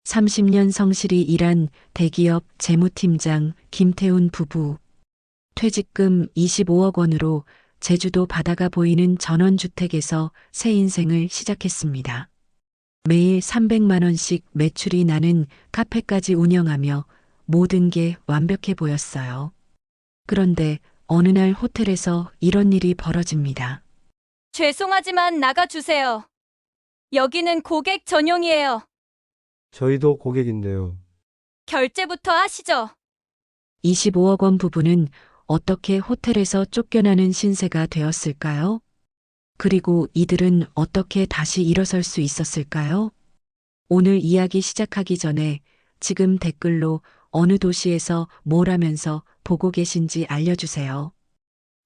30년 성실히 일한 대기업 재무팀장 김태훈 부부. 퇴직금 25억 원으로 제주도 바다가 보이는 전원주택에서 새 인생을 시작했습니다. 매일 300만 원씩 매출이 나는 카페까지 운영하며 모든 게 완벽해 보였어요. 그런데 어느 날 호텔에서 이런 일이 벌어집니다. 죄송하지만 나가주세요. 여기는 고객 전용이에요. 저희도 고객인데요. 결제부터 하시죠. 25억 원 부부는 어떻게 호텔에서 쫓겨나는 신세가 되었을까요? 그리고 이들은 어떻게 다시 일어설 수 있었을까요? 오늘 이야기 시작하기 전에 지금 댓글로 어느 도시에서 뭘 하면서 보고 계신지 알려주세요.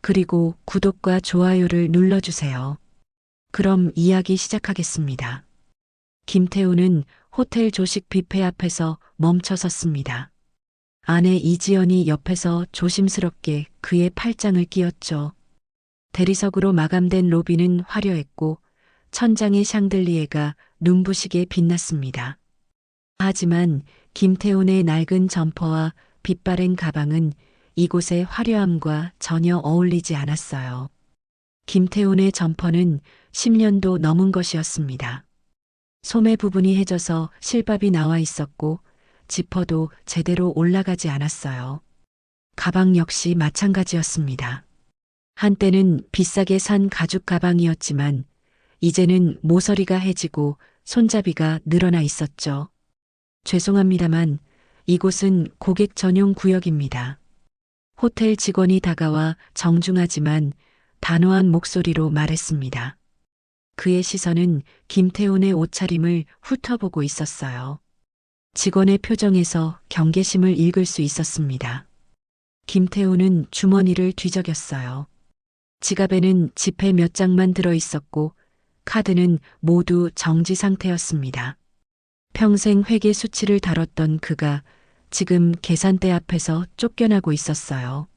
그리고 구독과 좋아요를 눌러주세요. 그럼 이야기 시작하겠습니다. 김태우는 호텔 조식 뷔페 앞에서 멈춰 섰습니다. 아내 이지연이 옆에서 조심스럽게 그의 팔짱을 끼웠죠. 대리석으로 마감된 로비는 화려했고 천장의 샹들리에가 눈부시게 빛났습니다. 하지만 김태훈의 낡은 점퍼와 빛바랜 가방은 이곳의 화려함과 전혀 어울리지 않았어요. 김태훈의 점퍼는 10년도 넘은 것이었습니다. 소매 부분이 해져서 실밥이 나와 있었고 지퍼도 제대로 올라가지 않았어요. 가방 역시 마찬가지였습니다. 한때는 비싸게 산 가죽 가방이었지만 이제는 모서리가 해지고 손잡이가 늘어나 있었죠. 죄송합니다만 이곳은 고객 전용 구역입니다. 호텔 직원이 다가와 정중하지만 단호한 목소리로 말했습니다. 그의 시선은 김태훈의 옷차림을 훑어보고 있었어요. 직원의 표정에서 경계심을 읽을 수 있었습니다. 김태훈은 주머니를 뒤적였어요. 지갑에는 지폐 몇 장만 들어 있었고 카드는 모두 정지 상태였습니다. 평생 회계 수치를 다뤘던 그가 지금 계산대 앞에서 쫓겨나고 있었어요.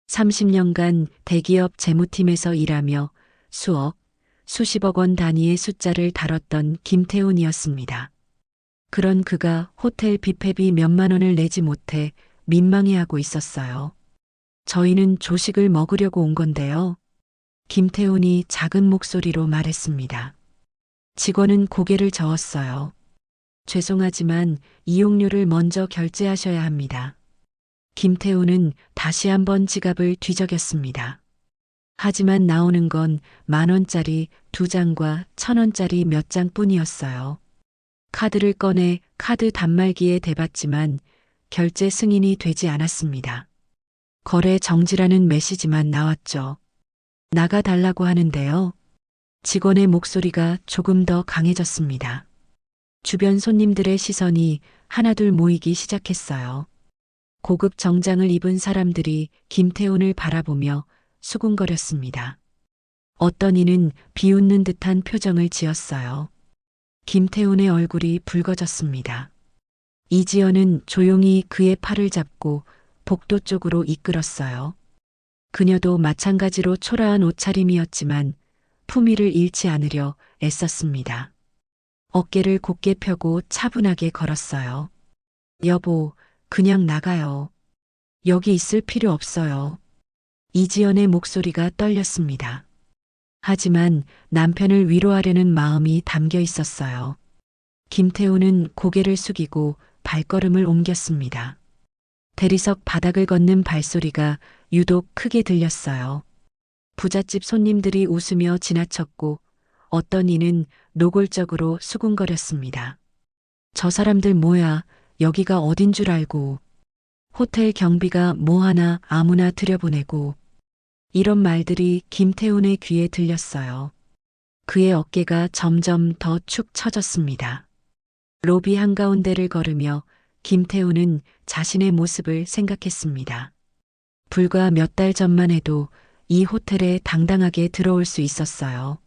30년간 대기업 재무팀에서 일하며 수억, 수십억 원 단위의 숫자를 다뤘던 김태훈이었습니다. 그런 그가 호텔 뷔페비 몇만 원을 내지 못해 민망해하고 있었어요. 저희는 조식을 먹으려고 온 건데요. 김태훈이 작은 목소리로 말했습니다. 직원은 고개를 저었어요. 죄송하지만 이용료를 먼저 결제하셔야 합니다. 김태훈은 다시 한번 지갑을 뒤적였습니다. 하지만 나오는 건 10,000원짜리 2장과 1,000원짜리 몇 장뿐이었어요. 카드를 꺼내 카드 단말기에 대봤지만 결제 승인이 되지 않았습니다. 거래 정지라는 메시지만 나왔죠. 나가달라고 하는데요. 직원의 목소리가 조금 더 강해졌습니다. 주변 손님들의 시선이 하나둘 모이기 시작했어요. 고급 정장을 입은 사람들이 김태훈을 바라보며 수군거렸습니다. 어떤 이는 비웃는 듯한 표정을 지었어요. 김태훈의 얼굴이 붉어졌습니다. 이지연은 조용히 그의 팔을 잡고 복도 쪽으로 이끌었어요. 그녀도 마찬가지로 초라한 옷차림이었지만 품위를 잃지 않으려 애썼습니다. 어깨를 곧게 펴고 차분하게 걸었어요. 여보, 그냥 나가요. 여기 있을 필요 없어요. 이지연의 목소리가 떨렸습니다. 하지만 남편을 위로하려는 마음이 담겨 있었어요. 김태훈은 고개를 숙이고 발걸음을 옮겼습니다. 대리석 바닥을 걷는 발소리가 유독 크게 들렸어요. 부잣집 손님들이 웃으며 지나쳤고 어떤 이는 노골적으로 수군거렸습니다. 저 사람들 뭐야, 여기가 어딘 줄 알고. 호텔 경비가 뭐 하나 아무나 들여보내고. 이런 말들이 김태훈의 귀에 들렸어요. 그의 어깨가 점점 더 축 처졌습니다. 로비 한가운데를 걸으며 김태훈은 자신의 모습을 생각했습니다. 불과 몇 달 전만 해도 이 호텔에 당당하게 들어올 수 있었어요.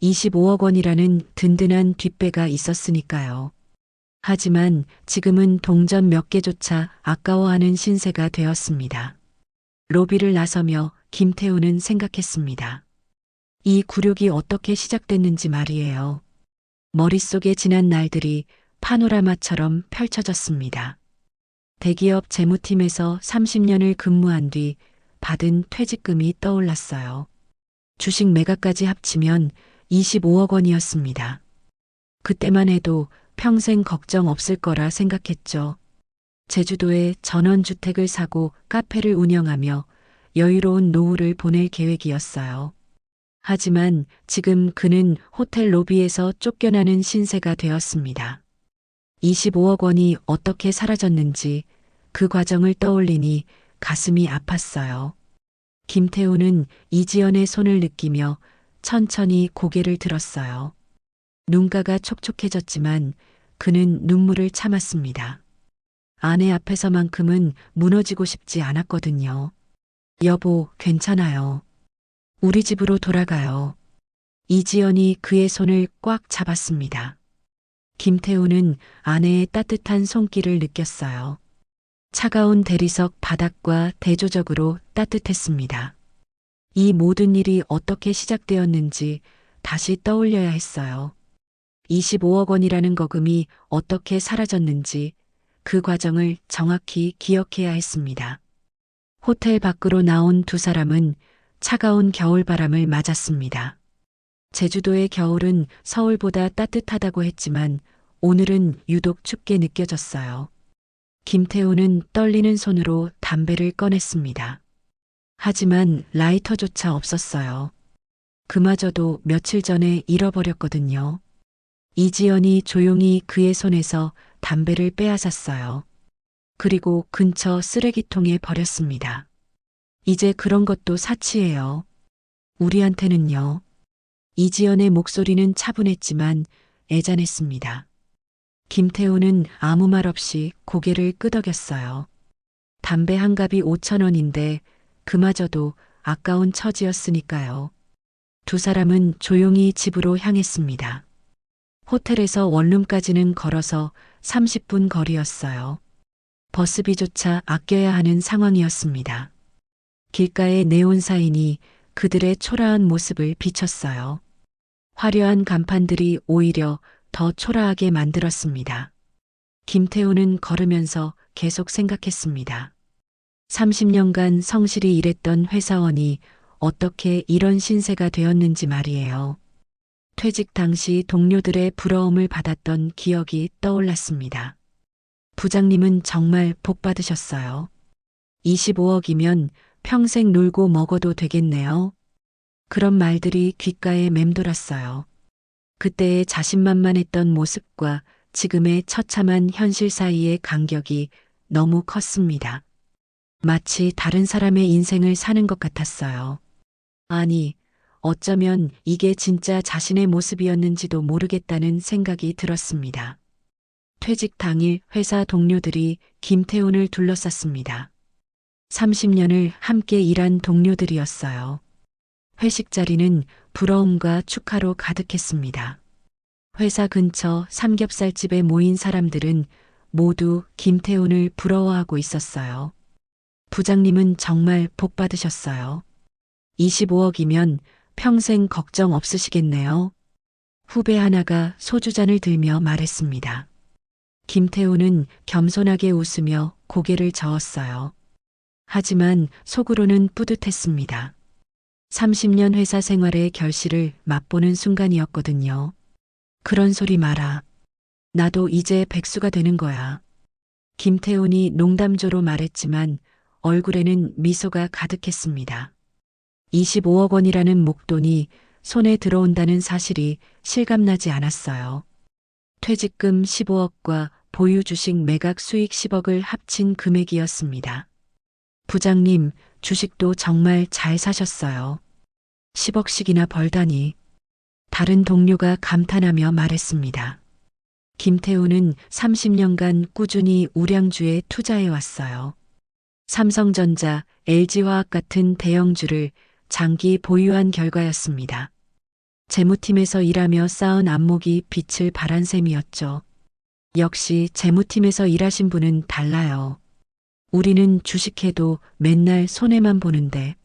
25억 원이라는 든든한 뒷배가 있었으니까요. 하지만 지금은 동전 몇 개조차 아까워하는 신세가 되었습니다. 로비를 나서며 김태훈은 생각했습니다. 이 굴욕이 어떻게 시작됐는지 말이에요. 머릿속에 지난 날들이 파노라마처럼 펼쳐졌습니다. 대기업 재무팀에서 30년을 근무한 뒤 받은 퇴직금이 떠올랐어요. 주식 매각까지 합치면 25억 원이었습니다. 그때만 해도 평생 걱정 없을 거라 생각했죠. 제주도에 전원주택을 사고 카페를 운영하며 여유로운 노후를 보낼 계획이었어요. 하지만 지금 그는 호텔 로비에서 쫓겨나는 신세가 되었습니다. 25억 원이 어떻게 사라졌는지 그 과정을 떠올리니 가슴이 아팠어요. 김태우는 이지연의 손을 느끼며 천천히 고개를 들었어요. 눈가가 촉촉해졌지만 그는 눈물을 참았습니다. 아내 앞에서만큼은 무너지고 싶지 않았거든요. 여보, 괜찮아요. 우리 집으로 돌아가요. 이지연이 그의 손을 꽉 잡았습니다. 김태우는 아내의 따뜻한 손길을 느꼈어요. 차가운 대리석 바닥과 대조적으로 따뜻했습니다. 이 모든 일이 어떻게 시작되었는지 다시 떠올려야 했어요. 25억 원이라는 거금이 어떻게 사라졌는지 그 과정을 정확히 기억해야 했습니다. 호텔 밖으로 나온 두 사람은 차가운 겨울바람을 맞았습니다. 제주도의 겨울은 서울보다 따뜻하다고 했지만 오늘은 유독 춥게 느껴졌어요. 김태우는 떨리는 손으로 담배를 꺼냈습니다. 하지만 라이터조차 없었어요. 그마저도 며칠 전에 잃어버렸거든요. 이지연이 조용히 그의 손에서 담배를 빼앗았어요. 그리고 근처 쓰레기통에 버렸습니다. 이제 그런 것도 사치예요. 우리한테는요. 이지연의 목소리는 차분했지만 애잔했습니다. 김태우는 아무 말 없이 고개를 끄덕였어요. 담배 한 갑이 5천 원인데 그마저도 아까운 처지였으니까요. 두 사람은 조용히 집으로 향했습니다. 호텔에서 원룸까지는 걸어서 30분 거리였어요. 버스비조차 아껴야 하는 상황이었습니다. 길가의 네온사인이 그들의 초라한 모습을 비췄어요. 화려한 간판들이 오히려 더 초라하게 만들었습니다. 김태우는 걸으면서 계속 생각했습니다. 30년간 성실히 일했던 회사원이 어떻게 이런 신세가 되었는지 말이에요. 퇴직 당시 동료들의 부러움을 받았던 기억이 떠올랐습니다. 부장님은 정말 복 받으셨어요. 25억이면 평생 놀고 먹어도 되겠네요. 그런 말들이 귓가에 맴돌았어요. 그때의 자신만만했던 모습과 지금의 처참한 현실 사이의 간격이 너무 컸습니다. 마치 다른 사람의 인생을 사는 것 같았어요. 아니, 어쩌면 이게 진짜 자신의 모습이었는지도 모르겠다는 생각이 들었습니다. 퇴직 당일 회사 동료들이 김태훈을 둘러쌌습니다. 30년을 함께 일한 동료들이었어요. 회식 자리는 부러움과 축하로 가득했습니다. 회사 근처 삼겹살집에 모인 사람들은 모두 김태훈을 부러워하고 있었어요. 부장님은 정말 복 받으셨어요. 25억이면 평생 걱정 없으시겠네요. 후배 하나가 소주잔을 들며 말했습니다. 김태훈은 겸손하게 웃으며 고개를 저었어요. 하지만 속으로는 뿌듯했습니다. 30년 회사 생활의 결실을 맛보는 순간이었거든요. 그런 소리 마라. 나도 이제 백수가 되는 거야. 김태훈이 농담조로 말했지만 얼굴에는 미소가 가득했습니다. 25억 원이라는 목돈이 손에 들어온다는 사실이 실감나지 않았어요. 퇴직금 15억과 보유 주식 매각 수익 10억을 합친 금액이었습니다. 부장님, 주식도 정말 잘 사셨어요. 10억씩이나 벌다니. 다른 동료가 감탄하며 말했습니다. 김태우는 30년간 꾸준히 우량주에 투자해 왔어요. 삼성전자, LG화학 같은 대형주를 장기 보유한 결과였습니다. 재무팀에서 일하며 쌓은 안목이 빛을 발한 셈이었죠. 역시 재무팀에서 일하신 분은 달라요. 우리는 주식해도 맨날 손해만 보는데.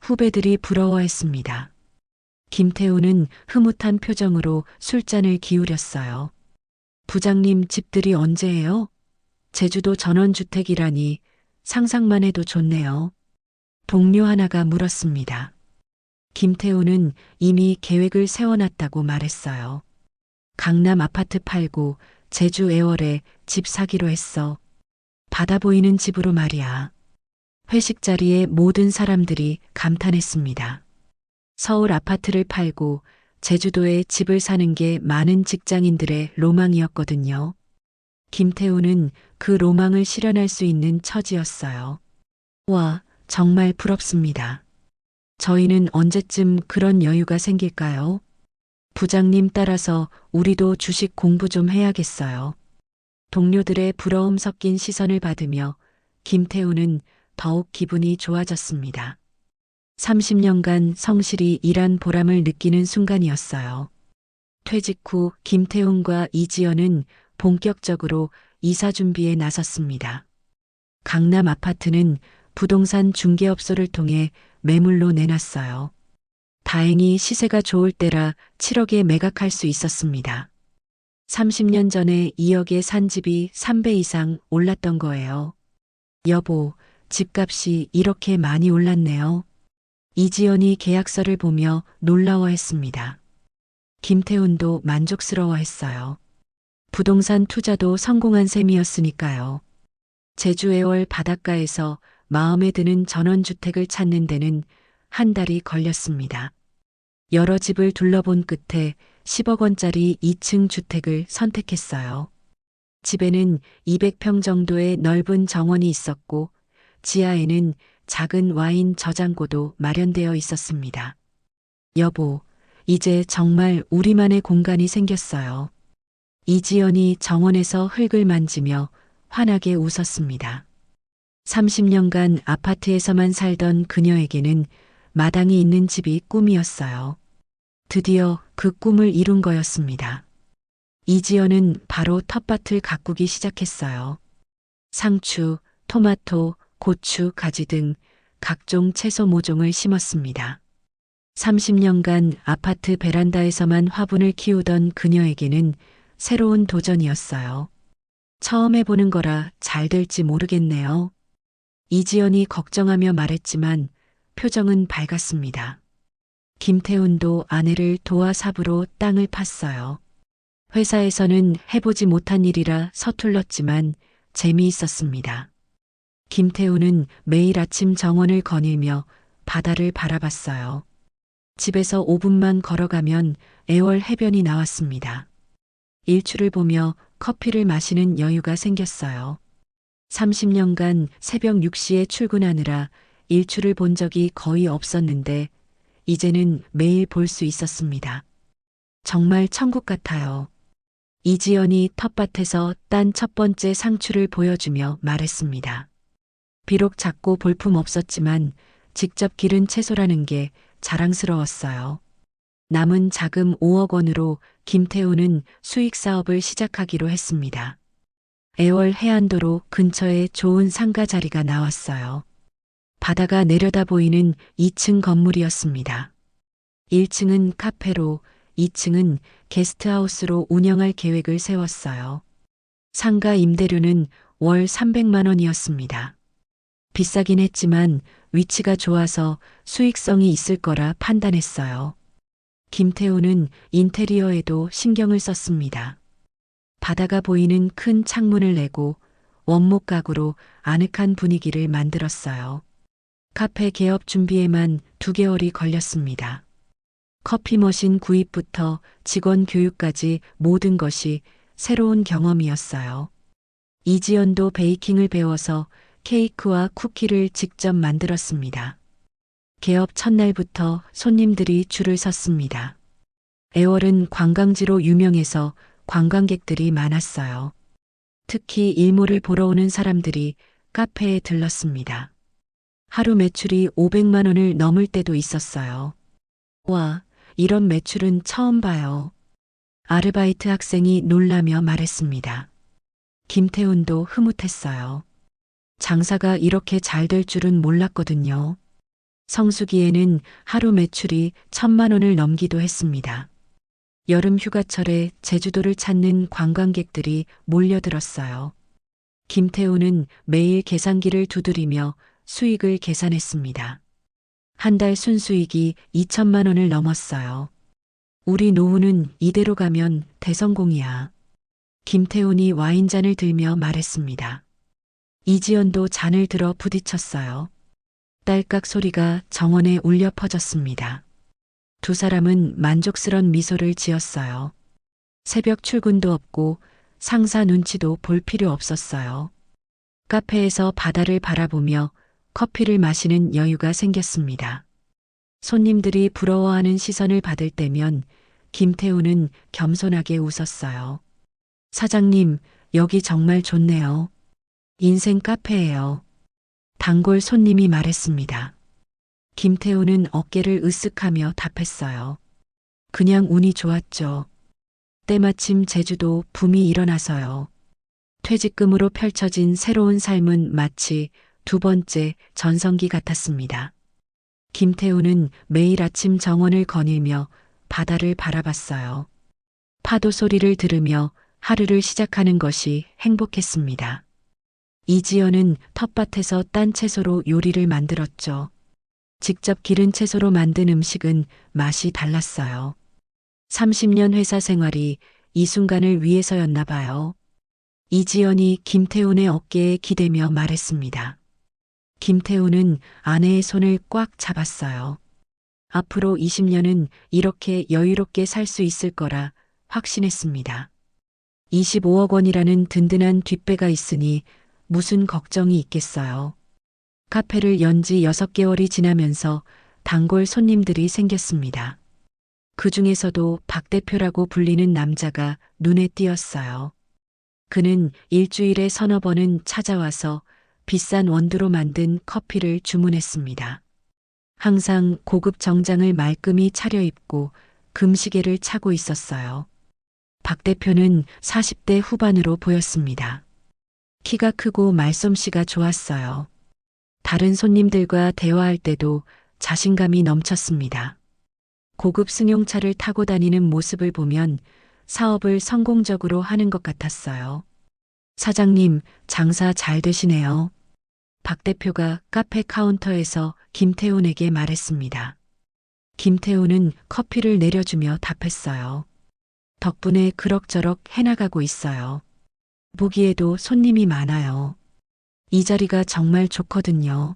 후배들이 부러워했습니다. 김태우는 흐뭇한 표정으로 술잔을 기울였어요. 부장님 집들이 언제예요? 제주도 전원주택이라니 상상만 해도 좋네요. 동료 하나가 물었습니다. 김태우는 이미 계획을 세워놨다고 말했어요. 강남 아파트 팔고 제주 애월에 집 사기로 했어. 바다 보이는 집으로 말이야. 회식 자리에 모든 사람들이 감탄했습니다. 서울 아파트를 팔고 제주도에 집을 사는 게 많은 직장인들의 로망이었거든요. 김태우는 그 로망을 실현할 수 있는 처지였어요. 와, 정말 부럽습니다. 저희는 언제쯤 그런 여유가 생길까요? 부장님 따라서 우리도 주식 공부 좀 해야겠어요. 동료들의 부러움 섞인 시선을 받으며 김태우는 더욱 기분이 좋아졌습니다. 30년간 성실히 일한 보람을 느끼는 순간이었어요. 퇴직 후 김태훈과 이지연은 본격적으로 이사 준비에 나섰습니다. 강남 아파트는 부동산 중개업소를 통해 매물로 내놨어요. 다행히 시세가 좋을 때라 7억에 매각할 수 있었습니다. 30년 전에 2억에 산 집이 3배 이상 올랐던 거예요. 여보, 집값이 이렇게 많이 올랐네요. 이지연이 계약서를 보며 놀라워했습니다. 김태훈도 만족스러워했어요. 부동산 투자도 성공한 셈이었으니까요. 제주 애월 바닷가에서 마음에 드는 전원주택을 찾는 데는 한 달이 걸렸습니다. 여러 집을 둘러본 끝에 10억 원짜리 2층 주택을 선택했어요. 집에는 200평 정도의 넓은 정원이 있었고 지하에는 작은 와인 저장고도 마련되어 있었습니다. 여보, 이제 정말 우리만의 공간이 생겼어요. 이지연이 정원에서 흙을 만지며 환하게 웃었습니다. 30년간 아파트에서만 살던 그녀에게는 마당이 있는 집이 꿈이었어요. 드디어 그 꿈을 이룬 거였습니다. 이지연은 바로 텃밭을 가꾸기 시작했어요. 상추, 토마토, 고추, 가지 등 각종 채소 모종을 심었습니다. 30년간 아파트 베란다에서만 화분을 키우던 그녀에게는 새로운 도전이었어요. 처음 해보는 거라 잘 될지 모르겠네요. 이지연이 걱정하며 말했지만 표정은 밝았습니다. 김태훈도 아내를 도와 삽으로 땅을 팠어요. 회사에서는 해보지 못한 일이라 서툴렀지만 재미있었습니다. 김태훈은 매일 아침 정원을 거닐며 바다를 바라봤어요. 집에서 5분만 걸어가면 애월 해변이 나왔습니다. 일출을 보며 커피를 마시는 여유가 생겼어요. 30년간 새벽 6시에 출근하느라 일출을 본 적이 거의 없었는데 이제는 매일 볼 수 있었습니다. 정말 천국 같아요. 이지연이 텃밭에서 딴 첫 번째 상추를 보여주며 말했습니다. 비록 작고 볼품 없었지만 직접 기른 채소라는 게 자랑스러웠어요. 남은 자금 5억 원으로 김태우는 수익 사업을 시작하기로 했습니다. 애월 해안도로 근처에 좋은 상가 자리가 나왔어요. 바다가 내려다 보이는 2층 건물이었습니다. 1층은 카페로, 2층은 게스트하우스로 운영할 계획을 세웠어요. 상가 임대료는 월 300만 원이었습니다. 비싸긴 했지만 위치가 좋아서 수익성이 있을 거라 판단했어요. 김태우는 인테리어에도 신경을 썼습니다. 바다가 보이는 큰 창문을 내고 원목 가구로 아늑한 분위기를 만들었어요. 카페 개업 준비에만 2개월이 걸렸습니다. 커피 머신 구입부터 직원 교육까지 모든 것이 새로운 경험이었어요. 이지연도 베이킹을 배워서 케이크와 쿠키를 직접 만들었습니다. 개업 첫날부터 손님들이 줄을 섰습니다. 애월은 관광지로 유명해서 관광객들이 많았어요. 특히 일몰을 보러 오는 사람들이 카페에 들렀습니다. 하루 매출이 500만 원을 넘을 때도 있었어요. 와, 이런 매출은 처음 봐요. 아르바이트 학생이 놀라며 말했습니다. 김태훈도 흐뭇했어요. 장사가 이렇게 잘 될 줄은 몰랐거든요. 성수기에는 하루 매출이 1,000만 원을 넘기도 했습니다. 여름 휴가철에 제주도를 찾는 관광객들이 몰려들었어요. 김태우는 매일 계산기를 두드리며 수익을 계산했습니다. 한 달 순수익이 2천만 원을 넘었어요. 우리 노후는 이대로 가면 대성공이야. 김태훈이 와인잔을 들며 말했습니다. 이지연도 잔을 들어 부딪혔어요. 딸깍 소리가 정원에 울려 퍼졌습니다. 두 사람은 만족스런 미소를 지었어요. 새벽 출근도 없고 상사 눈치도 볼 필요 없었어요. 카페에서 바다를 바라보며 커피를 마시는 여유가 생겼습니다. 손님들이 부러워하는 시선을 받을 때면 김태우는 겸손하게 웃었어요. 사장님, 여기 정말 좋네요. 인생 카페예요. 단골 손님이 말했습니다. 김태우는 어깨를 으쓱하며 답했어요. 그냥 운이 좋았죠. 때마침 제주도 붐이 일어나서요. 퇴직금으로 펼쳐진 새로운 삶은 마치 두 번째 전성기 같았습니다. 김태우는 매일 아침 정원을 거닐며 바다를 바라봤어요. 파도 소리를 들으며 하루를 시작하는 것이 행복했습니다. 이지연은 텃밭에서 딴 채소로 요리를 만들었죠. 직접 기른 채소로 만든 음식은 맛이 달랐어요. 30년 회사 생활이 이 순간을 위해서였나 봐요. 이지연이 김태훈의 어깨에 기대며 말했습니다. 김태훈은 아내의 손을 꽉 잡았어요. 앞으로 20년은 이렇게 여유롭게 살 수 있을 거라 확신했습니다. 25억 원이라는 든든한 뒷배가 있으니 무슨 걱정이 있겠어요. 카페를 연 지 6개월이 지나면서 단골 손님들이 생겼습니다. 그 중에서도 박 대표라고 불리는 남자가 눈에 띄었어요. 그는 일주일에 서너 번은 찾아와서 비싼 원두로 만든 커피를 주문했습니다. 항상 고급 정장을 말끔히 차려입고 금시계를 차고 있었어요. 박 대표는 40대 후반으로 보였습니다. 키가 크고 말솜씨가 좋았어요. 다른 손님들과 대화할 때도 자신감이 넘쳤습니다. 고급 승용차를 타고 다니는 모습을 보면 사업을 성공적으로 하는 것 같았어요. 사장님, 장사 잘 되시네요. 박 대표가 카페 카운터에서 김태훈에게 말했습니다. 김태훈은 커피를 내려주며 답했어요. 덕분에 그럭저럭 해나가고 있어요. 보기에도 손님이 많아요. 이 자리가 정말 좋거든요.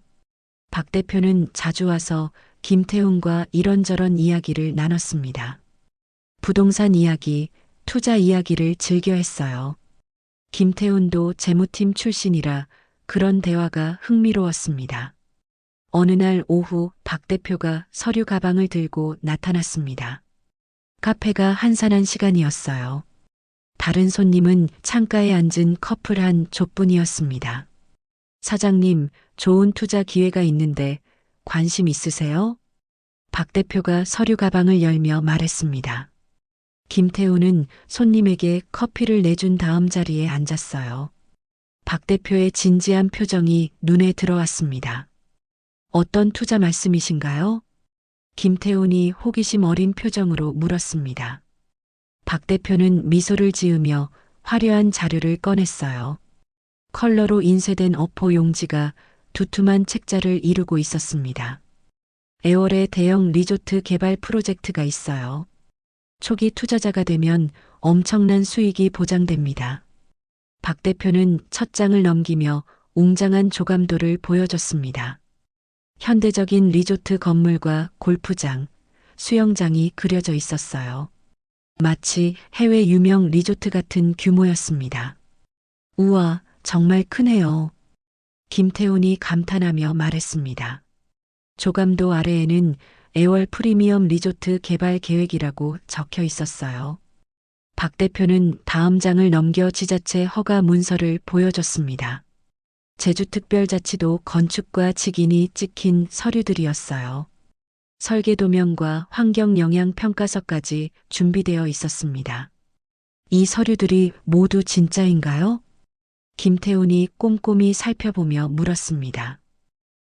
박 대표는 자주 와서 김태훈과 이런저런 이야기를 나눴습니다. 부동산 이야기, 투자 이야기를 즐겨 했어요. 김태훈도 재무팀 출신이라 그런 대화가 흥미로웠습니다. 어느 날 오후 박 대표가 서류 가방을 들고 나타났습니다. 카페가 한산한 시간이었어요. 다른 손님은 창가에 앉은 커플 한 조뿐이었습니다. 사장님, 좋은 투자 기회가 있는데 관심 있으세요? 박 대표가 서류 가방을 열며 말했습니다. 김태우는 손님에게 커피를 내준 다음 자리에 앉았어요. 박 대표의 진지한 표정이 눈에 들어왔습니다. 어떤 투자 말씀이신가요? 김태훈이 호기심 어린 표정으로 물었습니다. 박 대표는 미소를 지으며 화려한 자료를 꺼냈어요. 컬러로 인쇄된 어포 용지가 두툼한 책자를 이루고 있었습니다. 애월의 대형 리조트 개발 프로젝트가 있어요. 초기 투자자가 되면 엄청난 수익이 보장됩니다. 박 대표는 첫 장을 넘기며 웅장한 조감도를 보여줬습니다. 현대적인 리조트 건물과 골프장, 수영장이 그려져 있었어요. 마치 해외 유명 리조트 같은 규모였습니다. 우와, 정말 크네요. 김태훈이 감탄하며 말했습니다. 조감도 아래에는 애월 프리미엄 리조트 개발 계획이라고 적혀 있었어요. 박 대표는 다음 장을 넘겨 지자체 허가 문서를 보여줬습니다. 제주특별자치도 건축과 직인이 찍힌 서류들이었어요. 설계도면과 환경영향평가서까지 준비되어 있었습니다. 이 서류들이 모두 진짜인가요? 김태훈이 꼼꼼히 살펴보며 물었습니다.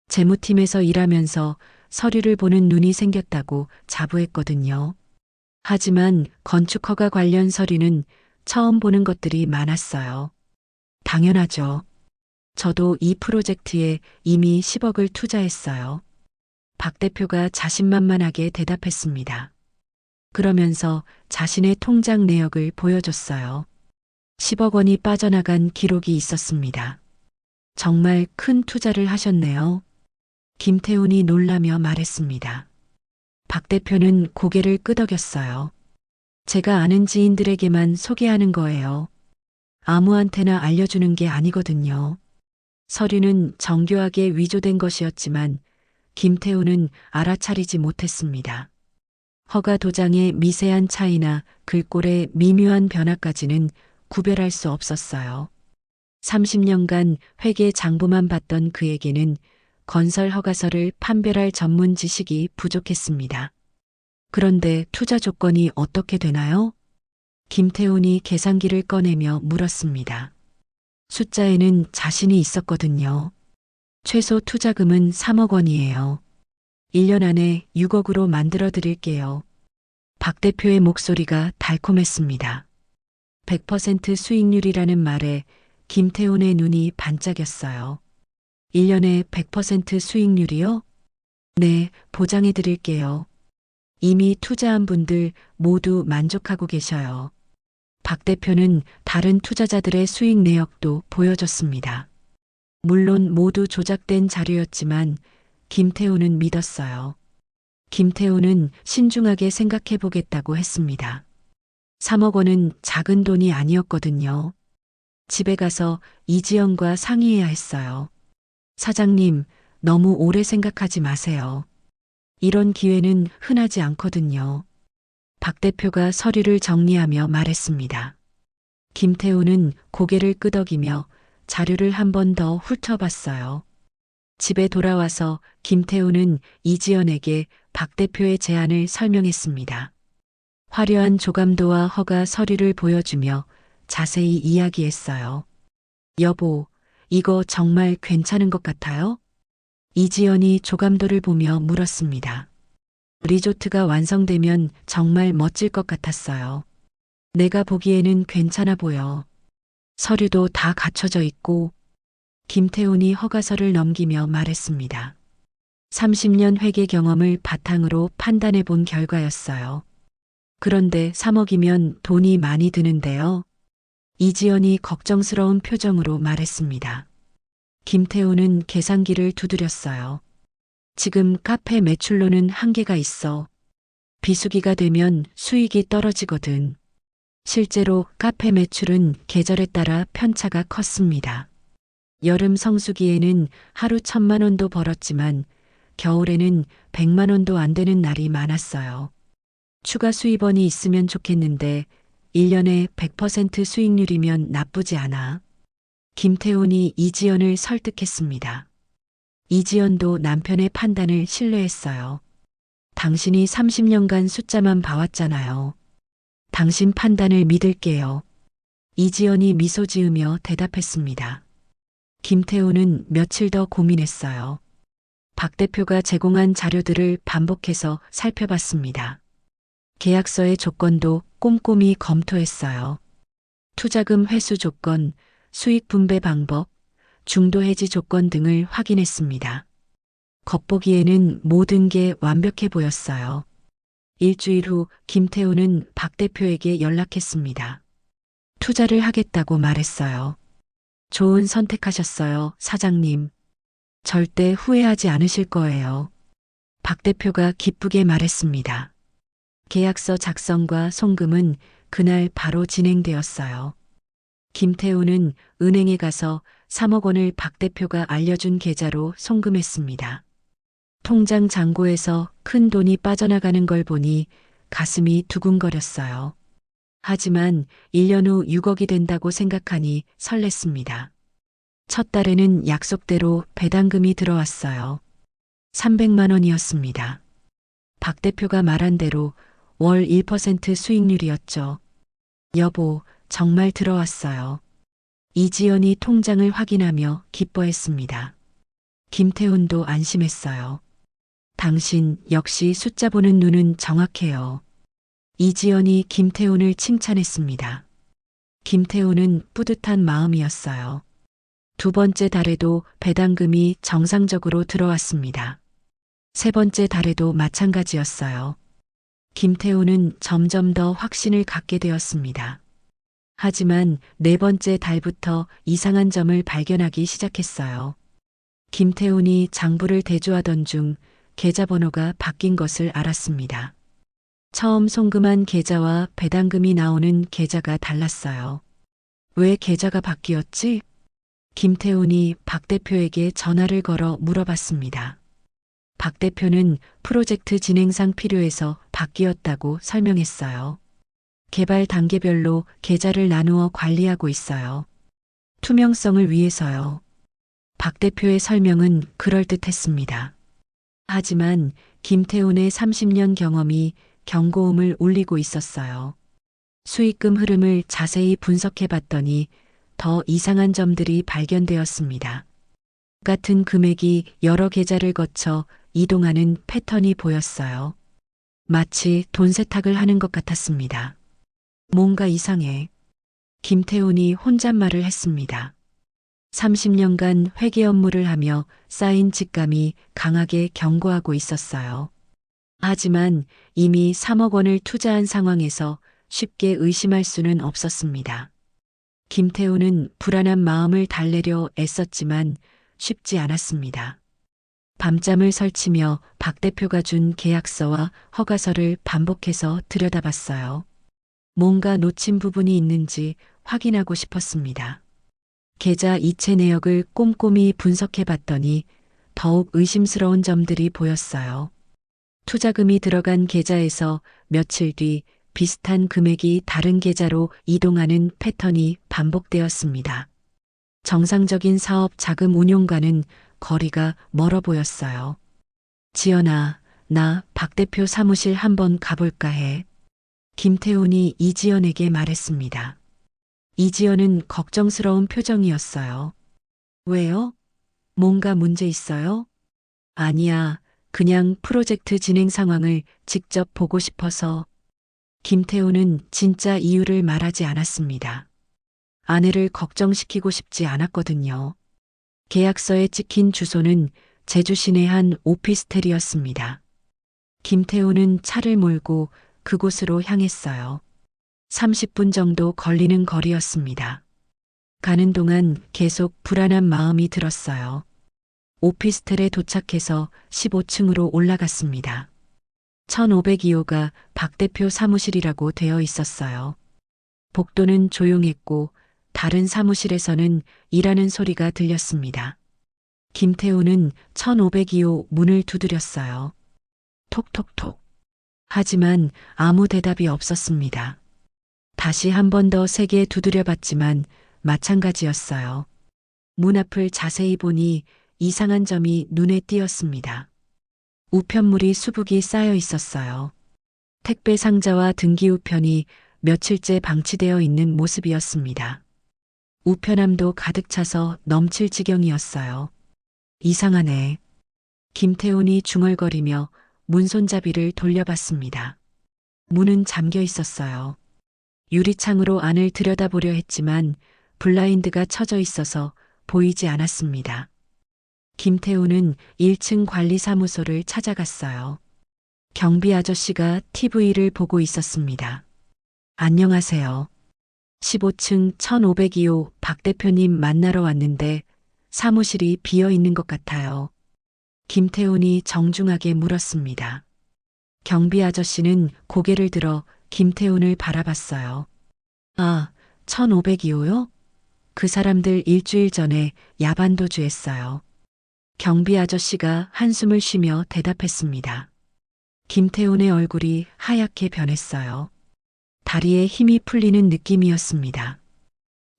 재무팀에서 일하면서 서류를 보는 눈이 생겼다고 자부했거든요. 하지만 건축허가 관련 서류는 처음 보는 것들이 많았어요. 당연하죠. 저도 이 프로젝트에 이미 10억을 투자했어요. 박 대표가 자신만만하게 대답했습니다. 그러면서 자신의 통장 내역을 보여줬어요. 10억 원이 빠져나간 기록이 있었습니다. 정말 큰 투자를 하셨네요. 김태훈이 놀라며 말했습니다. 박 대표는 고개를 끄덕였어요. 제가 아는 지인들에게만 소개하는 거예요. 아무한테나 알려주는 게 아니거든요. 서류는 정교하게 위조된 것이었지만 김태훈은 알아차리지 못했습니다. 허가 도장의 미세한 차이나 글꼴의 미묘한 변화까지는 구별할 수 없었어요. 30년간 회계 장부만 봤던 그에게는 건설 허가서를 판별할 전문 지식이 부족했습니다. 그런데 투자 조건이 어떻게 되나요? 김태훈이 계산기를 꺼내며 물었습니다. 숫자에는 자신이 있었거든요. 최소 투자금은 3억 원이에요. 1년 안에 6억으로 만들어 드릴게요. 박 대표의 목소리가 달콤했습니다. 100% 수익률이라는 말에 김태훈의 눈이 반짝였어요. 1년에 100% 수익률이요? 네, 보장해 드릴게요. 이미 투자한 분들 모두 만족하고 계셔요. 박 대표는 다른 투자자들의 수익 내역도 보여줬습니다. 물론 모두 조작된 자료였지만 김태훈은 믿었어요. 김태훈은 신중하게 생각해 보겠다고 했습니다. 3억 원은 작은 돈이 아니었거든요. 집에 가서 이지연과 상의해야 했어요. 사장님, 너무 오래 생각하지 마세요. 이런 기회는 흔하지 않거든요. 박 대표가 서류를 정리하며 말했습니다. 김태훈은 고개를 끄덕이며 자료를 한 번 더 훑어봤어요. 집에 돌아와서 김태훈은 이지연에게 박 대표의 제안을 설명했습니다. 화려한 조감도와 허가 서류를 보여주며 자세히 이야기했어요. 여보, 이거 정말 괜찮은 것 같아요? 이지연이 조감도를 보며 물었습니다. 리조트가 완성되면 정말 멋질 것 같았어요. 내가 보기에는 괜찮아 보여. 서류도 다 갖춰져 있고. 김태훈이 허가서를 넘기며 말했습니다. 30년 회계 경험을 바탕으로 판단해 본 결과였어요. 그런데 3억이면 돈이 많이 드는데요. 이지연이 걱정스러운 표정으로 말했습니다. 김태훈은 계산기를 두드렸어요. 지금 카페 매출로는 한계가 있어. 비수기가 되면 수익이 떨어지거든. 실제로 카페 매출은 계절에 따라 편차가 컸습니다. 여름 성수기에는 하루 1,000만 원도 벌었지만 겨울에는 100만 원도 안 되는 날이 많았어요. 추가 수입원이 있으면 좋겠는데 1년에 100% 수익률이면 나쁘지 않아. 김태훈이 이지연을 설득했습니다. 이지연도 남편의 판단을 신뢰했어요. 당신이 30년간 숫자만 봐왔잖아요. 당신 판단을 믿을게요. 이지연이 미소 지으며 대답했습니다. 김태훈은 며칠 더 고민했어요. 박 대표가 제공한 자료들을 반복해서 살펴봤습니다. 계약서의 조건도 꼼꼼히 검토했어요. 투자금 회수 조건, 수익 분배 방법, 중도 해지 조건 등을 확인했습니다. 겉보기에는 모든 게 완벽해 보였어요. 일주일 후 김태훈은 박 대표에게 연락했습니다. 투자를 하겠다고 말했어요. 좋은 선택하셨어요, 사장님. 절대 후회하지 않으실 거예요. 박 대표가 기쁘게 말했습니다. 계약서 작성과 송금은 그날 바로 진행되었어요. 김태훈은 은행에 가서 3억 원을 박 대표가 알려준 계좌로 송금했습니다. 통장 잔고에서 큰 돈이 빠져나가는 걸 보니 가슴이 두근거렸어요. 하지만 1년 후 6억이 된다고 생각하니 설렜습니다. 첫 달에는 약속대로 배당금이 들어왔어요. 300만 원이었습니다. 박 대표가 말한 대로 월 1% 수익률이었죠. 여보, 정말 들어왔어요. 이지연이 통장을 확인하며 기뻐했습니다. 김태훈도 안심했어요. 당신 역시 숫자 보는 눈은 정확해요. 이지연이 김태훈을 칭찬했습니다. 김태훈은 뿌듯한 마음이었어요. 두 번째 달에도 배당금이 정상적으로 들어왔습니다. 세 번째 달에도 마찬가지였어요. 김태훈은 점점 더 확신을 갖게 되었습니다. 하지만 네 번째 달부터 이상한 점을 발견하기 시작했어요. 김태훈이 장부를 대조하던 중 계좌번호가 바뀐 것을 알았습니다. 처음 송금한 계좌와 배당금이 나오는 계좌가 달랐어요. 왜 계좌가 바뀌었지? 김태훈이 박 대표에게 전화를 걸어 물어봤습니다. 박 대표는 프로젝트 진행상 필요해서 바뀌었다고 설명했어요. 개발 단계별로 계좌를 나누어 관리하고 있어요. 투명성을 위해서요. 박 대표의 설명은 그럴듯했습니다. 하지만 김태훈의 30년 경험이 경고음을 울리고 있었어요. 수익금 흐름을 자세히 분석해 봤더니 더 이상한 점들이 발견되었습니다. 같은 금액이 여러 계좌를 거쳐 이동하는 패턴이 보였어요. 마치 돈 세탁을 하는 것 같았습니다. 뭔가 이상해. 김태훈이 혼잣말을 했습니다. 30년간 회계 업무를 하며 쌓인 직감이 강하게 경고하고 있었어요. 하지만 이미 3억 원을 투자한 상황에서 쉽게 의심할 수는 없었습니다. 김태훈은 불안한 마음을 달래려 애썼지만 쉽지 않았습니다. 밤잠을 설치며 박 대표가 준 계약서와 허가서를 반복해서 들여다봤어요. 뭔가 놓친 부분이 있는지 확인하고 싶었습니다. 계좌 이체 내역을 꼼꼼히 분석해 봤더니 더욱 의심스러운 점들이 보였어요. 투자금이 들어간 계좌에서 며칠 뒤 비슷한 금액이 다른 계좌로 이동하는 패턴이 반복되었습니다. 정상적인 사업 자금 운용과는 거리가 멀어 보였어요. 지연아, 나 박 대표 사무실 한번 가볼까 해. 김태훈이 이지연에게 말했습니다. 이지연은 걱정스러운 표정이었어요. 왜요? 뭔가 문제 있어요? 아니야, 그냥 프로젝트 진행 상황을 직접 보고 싶어서. 김태훈은 진짜 이유를 말하지 않았습니다. 아내를 걱정시키고 싶지 않았거든요. 계약서에 찍힌 주소는 제주 시내 한 오피스텔이었습니다. 김태훈은 차를 몰고 그곳으로 향했어요. 30분 정도 걸리는 거리였습니다. 가는 동안 계속 불안한 마음이 들었어요. 오피스텔에 도착해서 15층으로 올라갔습니다. 1502호가 박 대표 사무실이라고 되어 있었어요. 복도는 조용했고 다른 사무실에서는 일하는 소리가 들렸습니다. 김태훈은 1502호 문을 두드렸어요. 톡톡톡. 하지만 아무 대답이 없었습니다. 다시 한 번 더 세게 두드려 봤지만 마찬가지였어요. 문 앞을 자세히 보니 이상한 점이 눈에 띄었습니다. 우편물이 수북이 쌓여 있었어요. 택배 상자와 등기 우편이 며칠째 방치되어 있는 모습이었습니다. 우편함도 가득 차서 넘칠 지경이었어요. 이상하네. 김태훈이 중얼거리며 문손잡이를 돌려봤습니다. 문은 잠겨 있었어요. 유리창으로 안을 들여다보려 했지만 블라인드가 쳐져 있어서 보이지 않았습니다. 김태훈은 1층 관리사무소를 찾아갔어요. 경비 아저씨가 TV를 보고 있었습니다. 안녕하세요. 15층 1502호 박 대표님 만나러 왔는데 사무실이 비어 있는 것 같아요. 김태훈이 정중하게 물었습니다. 경비 아저씨는 고개를 들어 김태훈을 바라봤어요. 아, 1502호요? 그 사람들 일주일 전에 야반도주했어요. 경비 아저씨가 한숨을 쉬며 대답했습니다. 김태훈의 얼굴이 하얗게 변했어요. 다리에 힘이 풀리는 느낌이었습니다.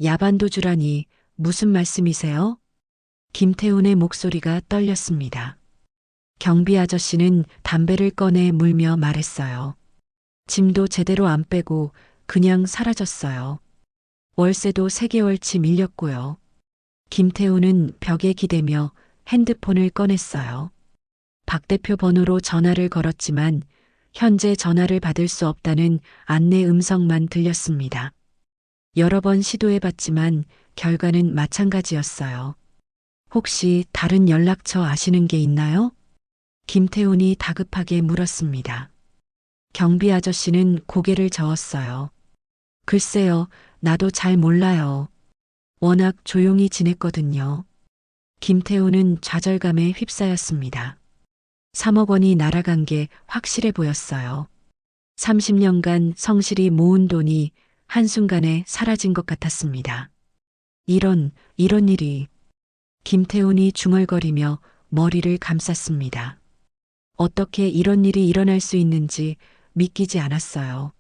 야반도주라니 무슨 말씀이세요? 김태훈의 목소리가 떨렸습니다. 경비 아저씨는 담배를 꺼내 물며 말했어요. 짐도 제대로 안 빼고 그냥 사라졌어요. 월세도 3개월치 밀렸고요. 김태훈은 벽에 기대며 핸드폰을 꺼냈어요. 박 대표 번호로 전화를 걸었지만 현재 전화를 받을 수 없다는 안내 음성만 들렸습니다. 여러 번 시도해봤지만 결과는 마찬가지였어요. 혹시 다른 연락처 아시는 게 있나요? 김태훈이 다급하게 물었습니다. 경비 아저씨는 고개를 저었어요. 글쎄요, 나도 잘 몰라요. 워낙 조용히 지냈거든요. 김태훈은 좌절감에 휩싸였습니다. 3억 원이 날아간 게 확실해 보였어요. 30년간 성실히 모은 돈이 한순간에 사라진 것 같았습니다. 이런 일이. 김태훈이 중얼거리며 머리를 감쌌습니다. 어떻게 이런 일이 일어날 수 있는지 믿기지 않았어요.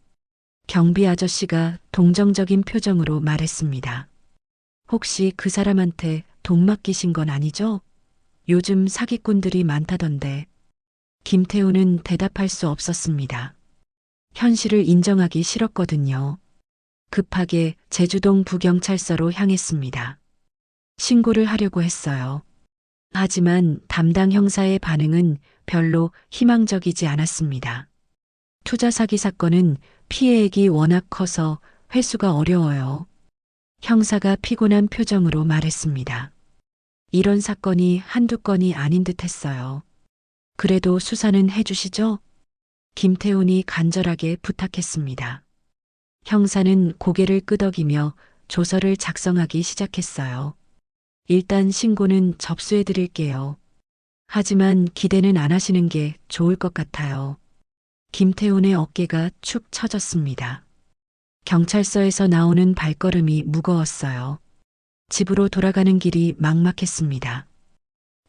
경비 아저씨가 동정적인 표정으로 말했습니다. 혹시 그 사람한테 돈 맡기신 건 아니죠? 요즘 사기꾼들이 많다던데. 김태훈은 대답할 수 없었습니다. 현실을 인정하기 싫었거든요. 급하게 제주동 부경찰서로 향했습니다. 신고를 하려고 했어요. 하지만 담당 형사의 반응은 별로 희망적이지 않았습니다. 투자 사기 사건은 피해액이 워낙 커서 회수가 어려워요. 형사가 피곤한 표정으로 말했습니다. 이런 사건이 한두 건이 아닌 듯 했어요. 그래도 수사는 해주시죠? 김태훈이 간절하게 부탁했습니다. 형사는 고개를 끄덕이며 조서를 작성하기 시작했어요. 일단 신고는 접수해 드릴게요. 하지만 기대는 안 하시는 게 좋을 것 같아요. 김태훈의 어깨가 축 처졌습니다. 경찰서에서 나오는 발걸음이 무거웠어요. 집으로 돌아가는 길이 막막했습니다.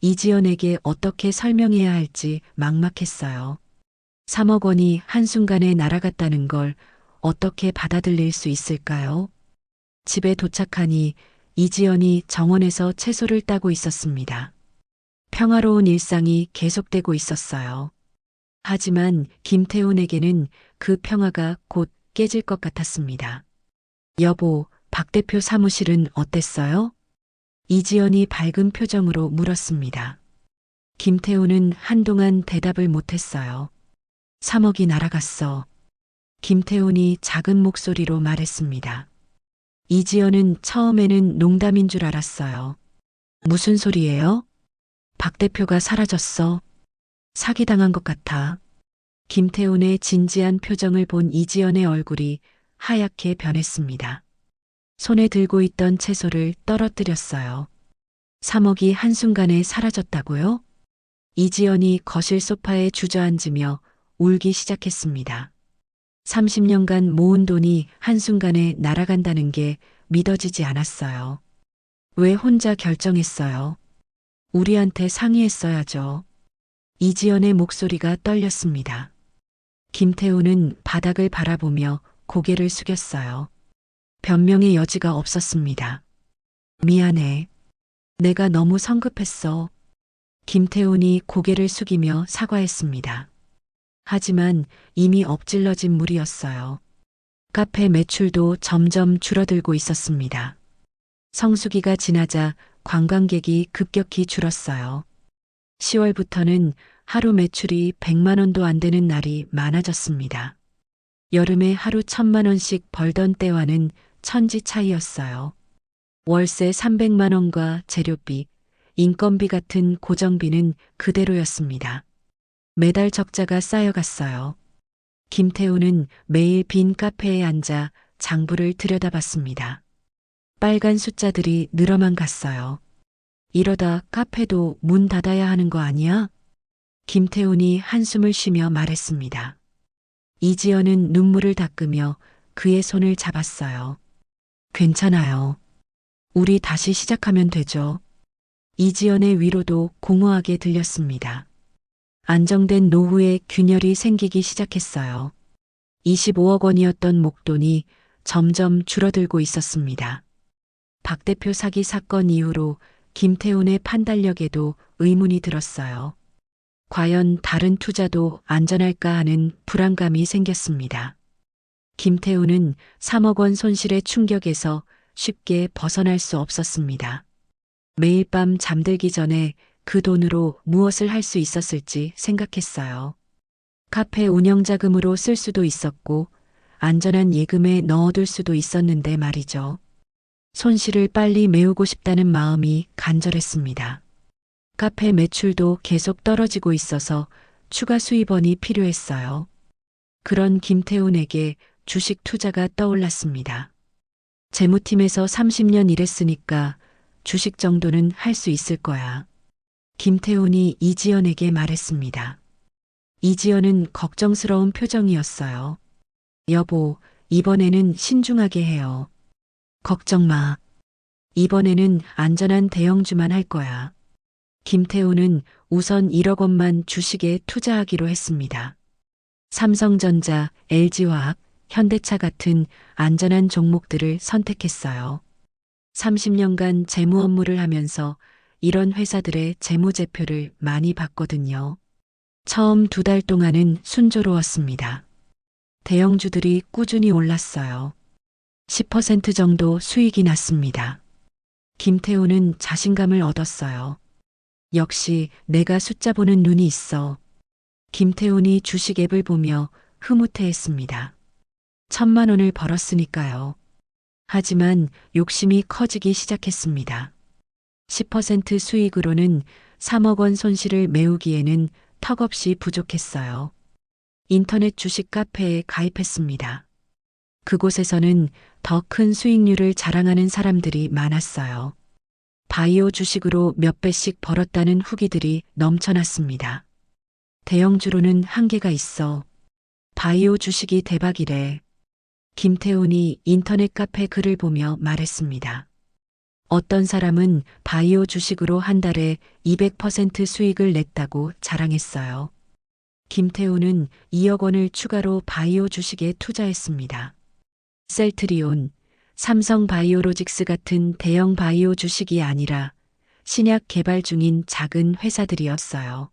이지연에게 어떻게 설명해야 할지 막막했어요. 3억 원이 한순간에 날아갔다는 걸 어떻게 받아들일 수 있을까요? 집에 도착하니 이지연이 정원에서 채소를 따고 있었습니다. 평화로운 일상이 계속되고 있었어요. 하지만 김태훈에게는 그 평화가 곧 깨질 것 같았습니다. 여보, 박 대표 사무실은 어땠어요? 이지연이 밝은 표정으로 물었습니다. 김태훈은 한동안 대답을 못했어요. 3억이 날아갔어. 김태훈이 작은 목소리로 말했습니다. 이지연은 처음에는 농담인 줄 알았어요. 무슨 소리예요? 박 대표가 사라졌어. 사기당한 것 같아. 김태훈의 진지한 표정을 본 이지연의 얼굴이 하얗게 변했습니다. 손에 들고 있던 채소를 떨어뜨렸어요. 3억이 한순간에 사라졌다고요? 이지연이 거실 소파에 주저앉으며 울기 시작했습니다. 30년간 모은 돈이 한순간에 날아간다는 게 믿어지지 않았어요. 왜 혼자 결정했어요? 우리한테 상의했어야죠. 이지연의 목소리가 떨렸습니다. 김태훈은 바닥을 바라보며 고개를 숙였어요. 변명의 여지가 없었습니다. 미안해. 내가 너무 성급했어. 김태훈이 고개를 숙이며 사과했습니다. 하지만 이미 엎질러진 물이었어요. 카페 매출도 점점 줄어들고 있었습니다. 성수기가 지나자 관광객이 급격히 줄었어요. 10월부터는 하루 매출이 100만 원도 안 되는 날이 많아졌습니다. 여름에 하루 1,000만 원씩 벌던 때와는 천지 차이였어요. 월세 300만 원과 재료비, 인건비 같은 고정비는 그대로였습니다. 매달 적자가 쌓여갔어요. 김태훈은 매일 빈 카페에 앉아 장부를 들여다봤습니다. 빨간 숫자들이 늘어만 갔어요. 이러다 카페도 문 닫아야 하는 거 아니야? 김태훈이 한숨을 쉬며 말했습니다. 이지연은 눈물을 닦으며 그의 손을 잡았어요. 괜찮아요. 우리 다시 시작하면 되죠. 이지연의 위로도 공허하게 들렸습니다. 안정된 노후에 균열이 생기기 시작했어요. 25억 원이었던 목돈이 점점 줄어들고 있었습니다. 박 대표 사기 사건 이후로 김태훈의 판단력에도 의문이 들었어요. 과연 다른 투자도 안전할까 하는 불안감이 생겼습니다. 김태훈은 3억 원 손실의 충격에서 쉽게 벗어날 수 없었습니다. 매일 밤 잠들기 전에 그 돈으로 무엇을 할 수 있었을지 생각했어요. 카페 운영 자금으로 쓸 수도 있었고 안전한 예금에 넣어둘 수도 있었는데 말이죠. 손실을 빨리 메우고 싶다는 마음이 간절했습니다. 카페 매출도 계속 떨어지고 있어서 추가 수입원이 필요했어요. 그런 김태훈에게 주식 투자가 떠올랐습니다. 재무팀에서 30년 일했으니까 주식 정도는 할 수 있을 거야. 김태훈이 이지연에게 말했습니다. 이지연은 걱정스러운 표정이었어요. 여보, 이번에는 신중하게 해요. 걱정 마. 이번에는 안전한 대형주만 할 거야. 김태훈은 우선 1억 원만 주식에 투자하기로 했습니다. 삼성전자, LG화학, 현대차 같은 안전한 종목들을 선택했어요. 30년간 재무 업무를 하면서 이런 회사들의 재무제표를 많이 봤거든요. 처음 2달 동안은 순조로웠습니다. 대형주들이 꾸준히 올랐어요. 10% 정도 수익이 났습니다. 김태훈은 자신감을 얻었어요. 역시 내가 숫자 보는 눈이 있어. 김태훈이 주식 앱을 보며 흐뭇해했습니다. 1,000만 원을 벌었으니까요. 하지만 욕심이 커지기 시작했습니다. 10% 수익으로는 3억 원 손실을 메우기에는 턱없이 부족했어요. 인터넷 주식 카페에 가입했습니다. 그곳에서는 더 큰 수익률을 자랑하는 사람들이 많았어요. 바이오 주식으로 몇 배씩 벌었다는 후기들이 넘쳐났습니다. 대형주로는 한계가 있어. 바이오 주식이 대박이래. 김태훈이 인터넷 카페 글을 보며 말했습니다. 어떤 사람은 바이오 주식으로 한 달에 200% 수익을 냈다고 자랑했어요. 김태훈은 2억 원을 추가로 바이오 주식에 투자했습니다. 셀트리온, 삼성 바이오로직스 같은 대형 바이오 주식이 아니라 신약 개발 중인 작은 회사들이었어요.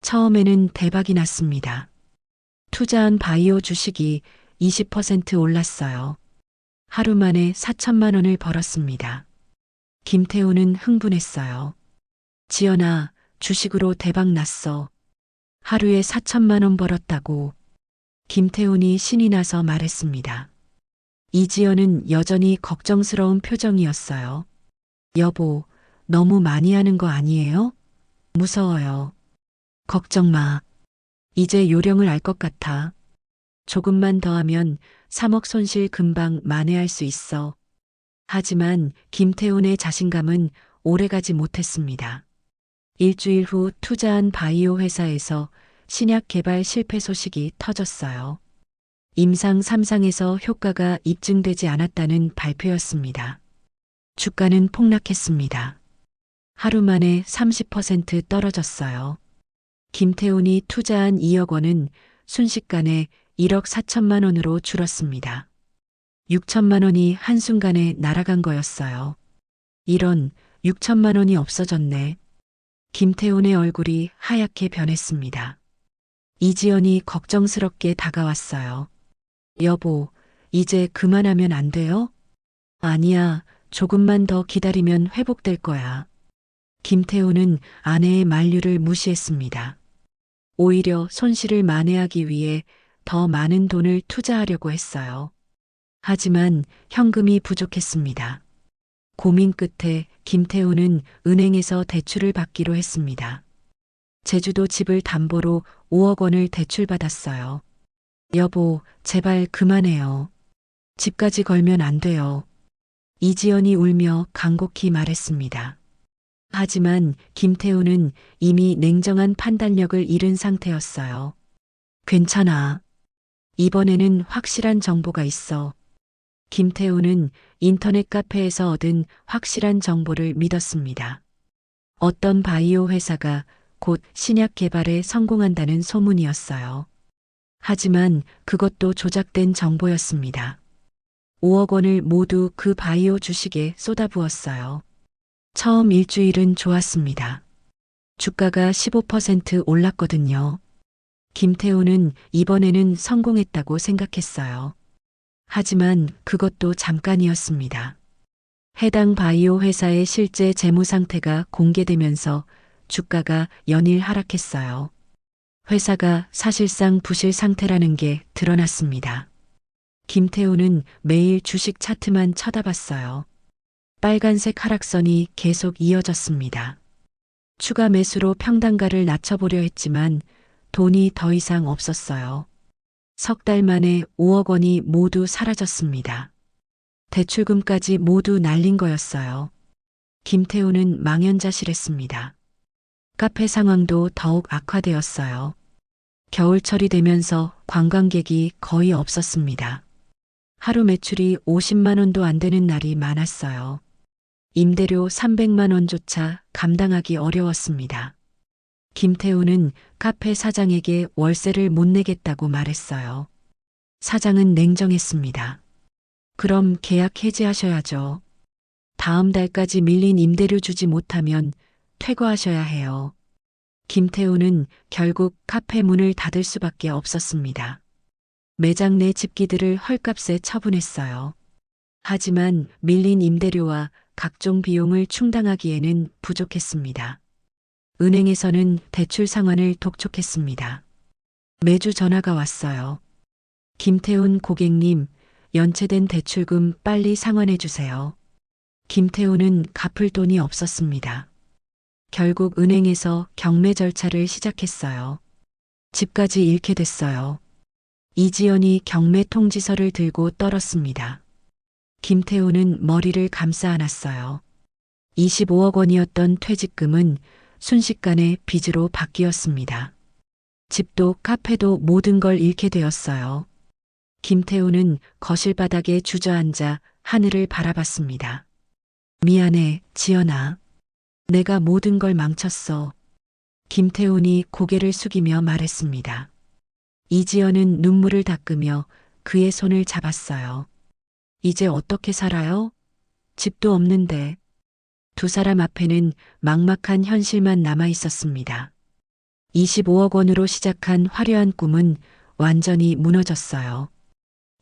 처음에는 대박이 났습니다. 투자한 바이오 주식이 20% 올랐어요. 하루 만에 4천만 원을 벌었습니다. 김태훈은 흥분했어요. 지연아, 주식으로 대박 났어. 하루에 4천만 원 벌었다고. 김태훈이 신이 나서 말했습니다. 이지연은 여전히 걱정스러운 표정이었어요. 여보, 너무 많이 하는 거 아니에요? 무서워요. 걱정 마. 이제 요령을 알 것 같아. 조금만 더 하면 3억 손실 금방 만회할 수 있어. 하지만 김태훈의 자신감은 오래가지 못했습니다. 일주일 후 투자한 바이오 회사에서 신약 개발 실패 소식이 터졌어요. 임상 3상에서 효과가 입증되지 않았다는 발표였습니다. 주가는 폭락했습니다. 하루 만에 30% 떨어졌어요. 김태훈이 투자한 2억 원은 순식간에 1억 4천만 원으로 줄었습니다. 6천만 원이 한순간에 날아간 거였어요. 이런 6천만 원이 없어졌네. 김태훈의 얼굴이 하얗게 변했습니다. 이지연이 걱정스럽게 다가왔어요. 여보, 이제 그만하면 안 돼요? 아니야, 조금만 더 기다리면 회복될 거야. 김태훈은 아내의 만류를 무시했습니다. 오히려 손실을 만회하기 위해 더 많은 돈을 투자하려고 했어요. 하지만 현금이 부족했습니다. 고민 끝에 김태훈은 은행에서 대출을 받기로 했습니다. 제주도 집을 담보로 5억 원을 대출받았어요. 여보, 제발 그만해요. 집까지 걸면 안 돼요. 이지연이 울며 간곡히 말했습니다. 하지만 김태훈은 이미 냉정한 판단력을 잃은 상태였어요. 괜찮아. 이번에는 확실한 정보가 있어. 김태훈은 인터넷 카페에서 얻은 확실한 정보를 믿었습니다. 어떤 바이오 회사가 곧 신약 개발에 성공한다는 소문이었어요. 하지만 그것도 조작된 정보였습니다. 5억 원을 모두 그 바이오 주식에 쏟아부었어요. 처음 일주일은 좋았습니다. 주가가 15% 올랐거든요. 김태훈은 이번에는 성공했다고 생각했어요. 하지만 그것도 잠깐이었습니다. 해당 바이오 회사의 실제 재무 상태가 공개되면서 주가가 연일 하락했어요. 회사가 사실상 부실 상태라는 게 드러났습니다. 김태우는 매일 주식 차트만 쳐다봤어요. 빨간색 하락선이 계속 이어졌습니다. 추가 매수로 평단가를 낮춰보려 했지만 돈이 더 이상 없었어요. 석 달 만에 5억 원이 모두 사라졌습니다. 대출금까지 모두 날린 거였어요. 김태우는 망연자실했습니다. 카페 상황도 더욱 악화되었어요. 겨울철이 되면서 관광객이 거의 없었습니다. 하루 매출이 50만 원도 안 되는 날이 많았어요. 임대료 300만 원조차 감당하기 어려웠습니다. 김태우는 카페 사장에게 월세를 못 내겠다고 말했어요. 사장은 냉정했습니다. 그럼 계약 해지하셔야죠. 다음 달까지 밀린 임대료 주지 못하면 퇴거하셔야 해요. 김태우는 결국 카페 문을 닫을 수밖에 없었습니다. 매장 내 집기들을 헐값에 처분했어요. 하지만 밀린 임대료와 각종 비용을 충당하기에는 부족했습니다. 은행에서는 대출 상환을 독촉했습니다. 매주 전화가 왔어요. 김태훈 고객님, 연체된 대출금 빨리 상환해 주세요. 김태훈은 갚을 돈이 없었습니다. 결국 은행에서 경매 절차를 시작했어요. 집까지 잃게 됐어요. 이지연이 경매 통지서를 들고 떨었습니다. 김태우는 머리를 감싸 안았어요. 25억 원이었던 퇴직금은 순식간에 빚으로 바뀌었습니다. 집도 카페도 모든 걸 잃게 되었어요. 김태우는 거실 바닥에 주저앉아 하늘을 바라봤습니다. 미안해, 지연아. 내가 모든 걸 망쳤어. 김태훈이 고개를 숙이며 말했습니다. 이지연은 눈물을 닦으며 그의 손을 잡았어요. 이제 어떻게 살아요? 집도 없는데. 두 사람 앞에는 막막한 현실만 남아 있었습니다. 25억 원으로 시작한 화려한 꿈은 완전히 무너졌어요.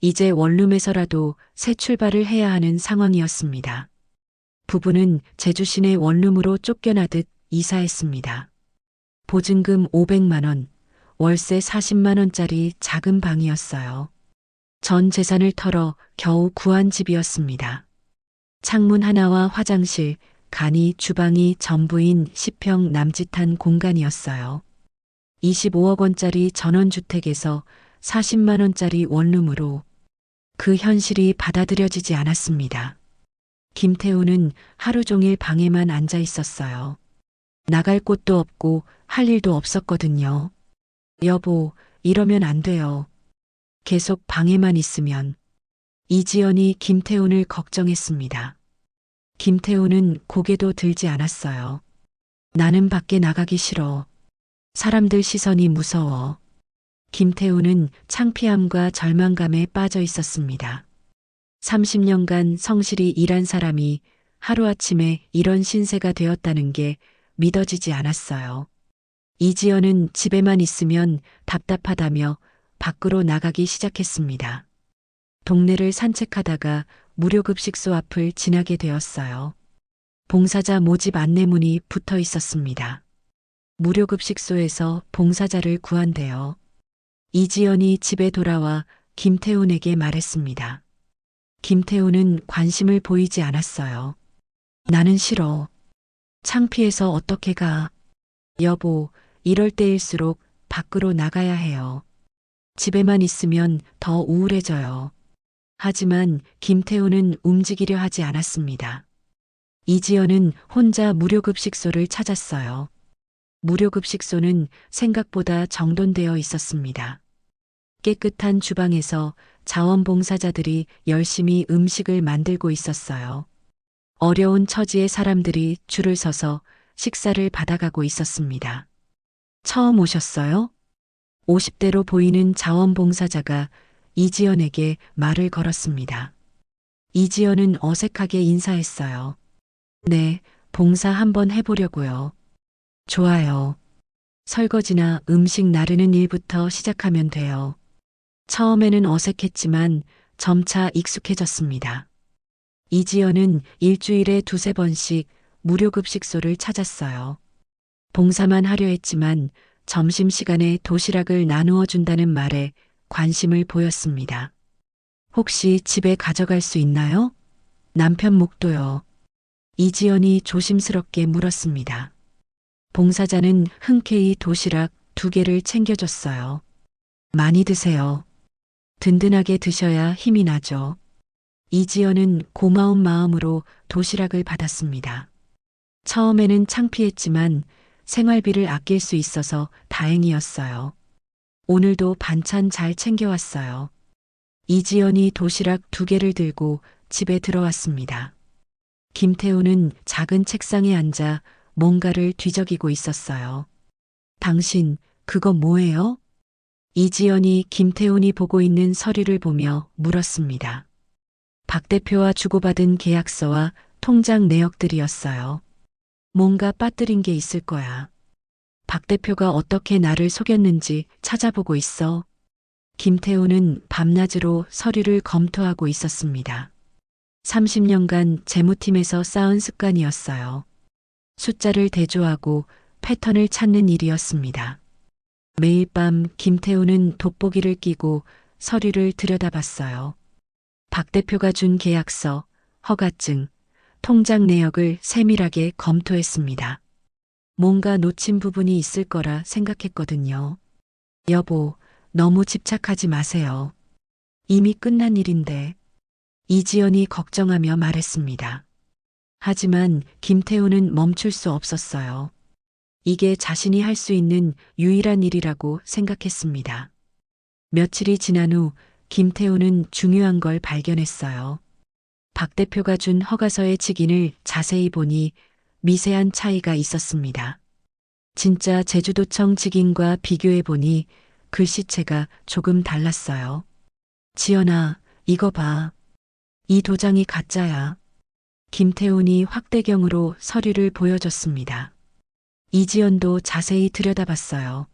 이제 원룸에서라도 새 출발을 해야 하는 상황이었습니다. 부부는 제주 시내 원룸으로 쫓겨나듯 이사했습니다. 보증금 500만 원, 월세 40만 원짜리 작은 방이었어요. 전 재산을 털어 겨우 구한 집이었습니다. 창문 하나와 화장실, 간이 주방이 전부인 10평 남짓한 공간이었어요. 25억 원짜리 전원주택에서 40만 원짜리 원룸으로 그 현실이 받아들여지지 않았습니다. 김태우는 하루 종일 방에만 앉아 있었어요. 나갈 곳도 없고 할 일도 없었거든요. 여보, 이러면 안 돼요. 계속 방에만 있으면. 이지연이 김태훈을 걱정했습니다. 김태훈은 고개도 들지 않았어요. 나는 밖에 나가기 싫어. 사람들 시선이 무서워. 김태훈은 창피함과 절망감에 빠져 있었습니다. 30년간 성실히 일한 사람이 하루아침에 이런 신세가 되었다는 게 믿어지지 않았어요. 이지연은 집에만 있으면 답답하다며 밖으로 나가기 시작했습니다. 동네를 산책하다가 무료급식소 앞을 지나게 되었어요. 봉사자 모집 안내문이 붙어 있었습니다. 무료급식소에서 봉사자를 구한대요. 이지연이 집에 돌아와 김태훈에게 말했습니다. 김태훈은 관심을 보이지 않았어요. 나는 싫어. 창피해서 어떻게 가. 여보, 이럴 때일수록 밖으로 나가야 해요. 집에만 있으면 더 우울해져요. 하지만 김태훈은 움직이려 하지 않았습니다. 이지연은 혼자 무료급식소를 찾았어요. 무료급식소는 생각보다 정돈되어 있었습니다. 깨끗한 주방에서 자원봉사자들이 열심히 음식을 만들고 있었어요. 어려운 처지의 사람들이 줄을 서서 식사를 받아가고 있었습니다. 처음 오셨어요? 50대로 보이는 자원봉사자가 이지연에게 말을 걸었습니다. 이지연은 어색하게 인사했어요. 네, 봉사 한번 해보려고요. 좋아요. 설거지나 음식 나르는 일부터 시작하면 돼요. 처음에는 어색했지만 점차 익숙해졌습니다. 이지연은 일주일에 2~3번씩 무료급식소를 찾았어요. 봉사만 하려 했지만 점심시간에 도시락을 나누어 준다는 말에 관심을 보였습니다. 혹시 집에 가져갈 수 있나요? 남편 목도요. 이지연이 조심스럽게 물었습니다. 봉사자는 흔쾌히 도시락 2개를 챙겨줬어요. 많이 드세요. 든든하게 드셔야 힘이 나죠. 이지연은 고마운 마음으로 도시락을 받았습니다. 처음에는 창피했지만 생활비를 아낄 수 있어서 다행이었어요. 오늘도 반찬 잘 챙겨왔어요. 이지연이 도시락 2개를 들고 집에 들어왔습니다. 김태우는 작은 책상에 앉아 뭔가를 뒤적이고 있었어요. 당신, 그거 뭐예요? 이지연이 김태훈이 보고 있는 서류를 보며 물었습니다. 박 대표와 주고받은 계약서와 통장 내역들이었어요. 뭔가 빠뜨린 게 있을 거야. 박 대표가 어떻게 나를 속였는지 찾아보고 있어. 김태훈은 밤낮으로 서류를 검토하고 있었습니다. 30년간 재무팀에서 쌓은 습관이었어요. 숫자를 대조하고 패턴을 찾는 일이었습니다. 매일 밤 김태훈은 돋보기를 끼고 서류를 들여다봤어요. 박 대표가 준 계약서, 허가증, 통장 내역을 세밀하게 검토했습니다. 뭔가 놓친 부분이 있을 거라 생각했거든요. 여보, 너무 집착하지 마세요. 이미 끝난 일인데. 이지연이 걱정하며 말했습니다. 하지만 김태훈은 멈출 수 없었어요. 이게 자신이 할 수 있는 유일한 일이라고 생각했습니다. 며칠이 지난 후 김태훈은 중요한 걸 발견했어요. 박 대표가 준 허가서의 직인을 자세히 보니 미세한 차이가 있었습니다. 진짜 제주도청 직인과 비교해 보니 글씨체가 조금 달랐어요. 지연아, 이거 봐. 이 도장이 가짜야. 김태훈이 확대경으로 서류를 보여줬습니다. 이지연도 자세히 들여다봤어요.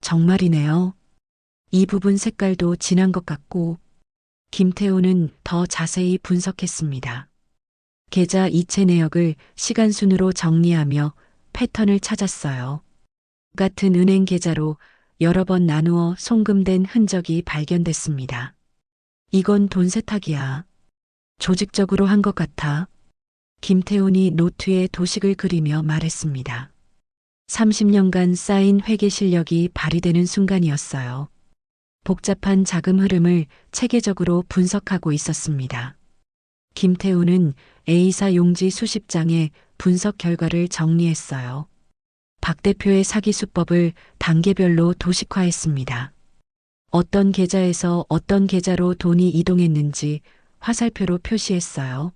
정말이네요. 이 부분 색깔도 진한 것 같고. 김태훈은 더 자세히 분석했습니다. 계좌 이체 내역을 시간순으로 정리하며 패턴을 찾았어요. 같은 은행 계좌로 여러 번 나누어 송금된 흔적이 발견됐습니다. 이건 돈 세탁이야. 조직적으로 한 것 같아. 김태훈이 노트에 도식을 그리며 말했습니다. 30년간 쌓인 회계 실력이 발휘되는 순간이었어요. 복잡한 자금 흐름을 체계적으로 분석하고 있었습니다. 김태훈은 A사 용지 수십 장의 분석 결과를 정리했어요. 박 대표의 사기 수법을 단계별로 도식화했습니다. 어떤 계좌에서 어떤 계좌로 돈이 이동했는지 화살표로 표시했어요.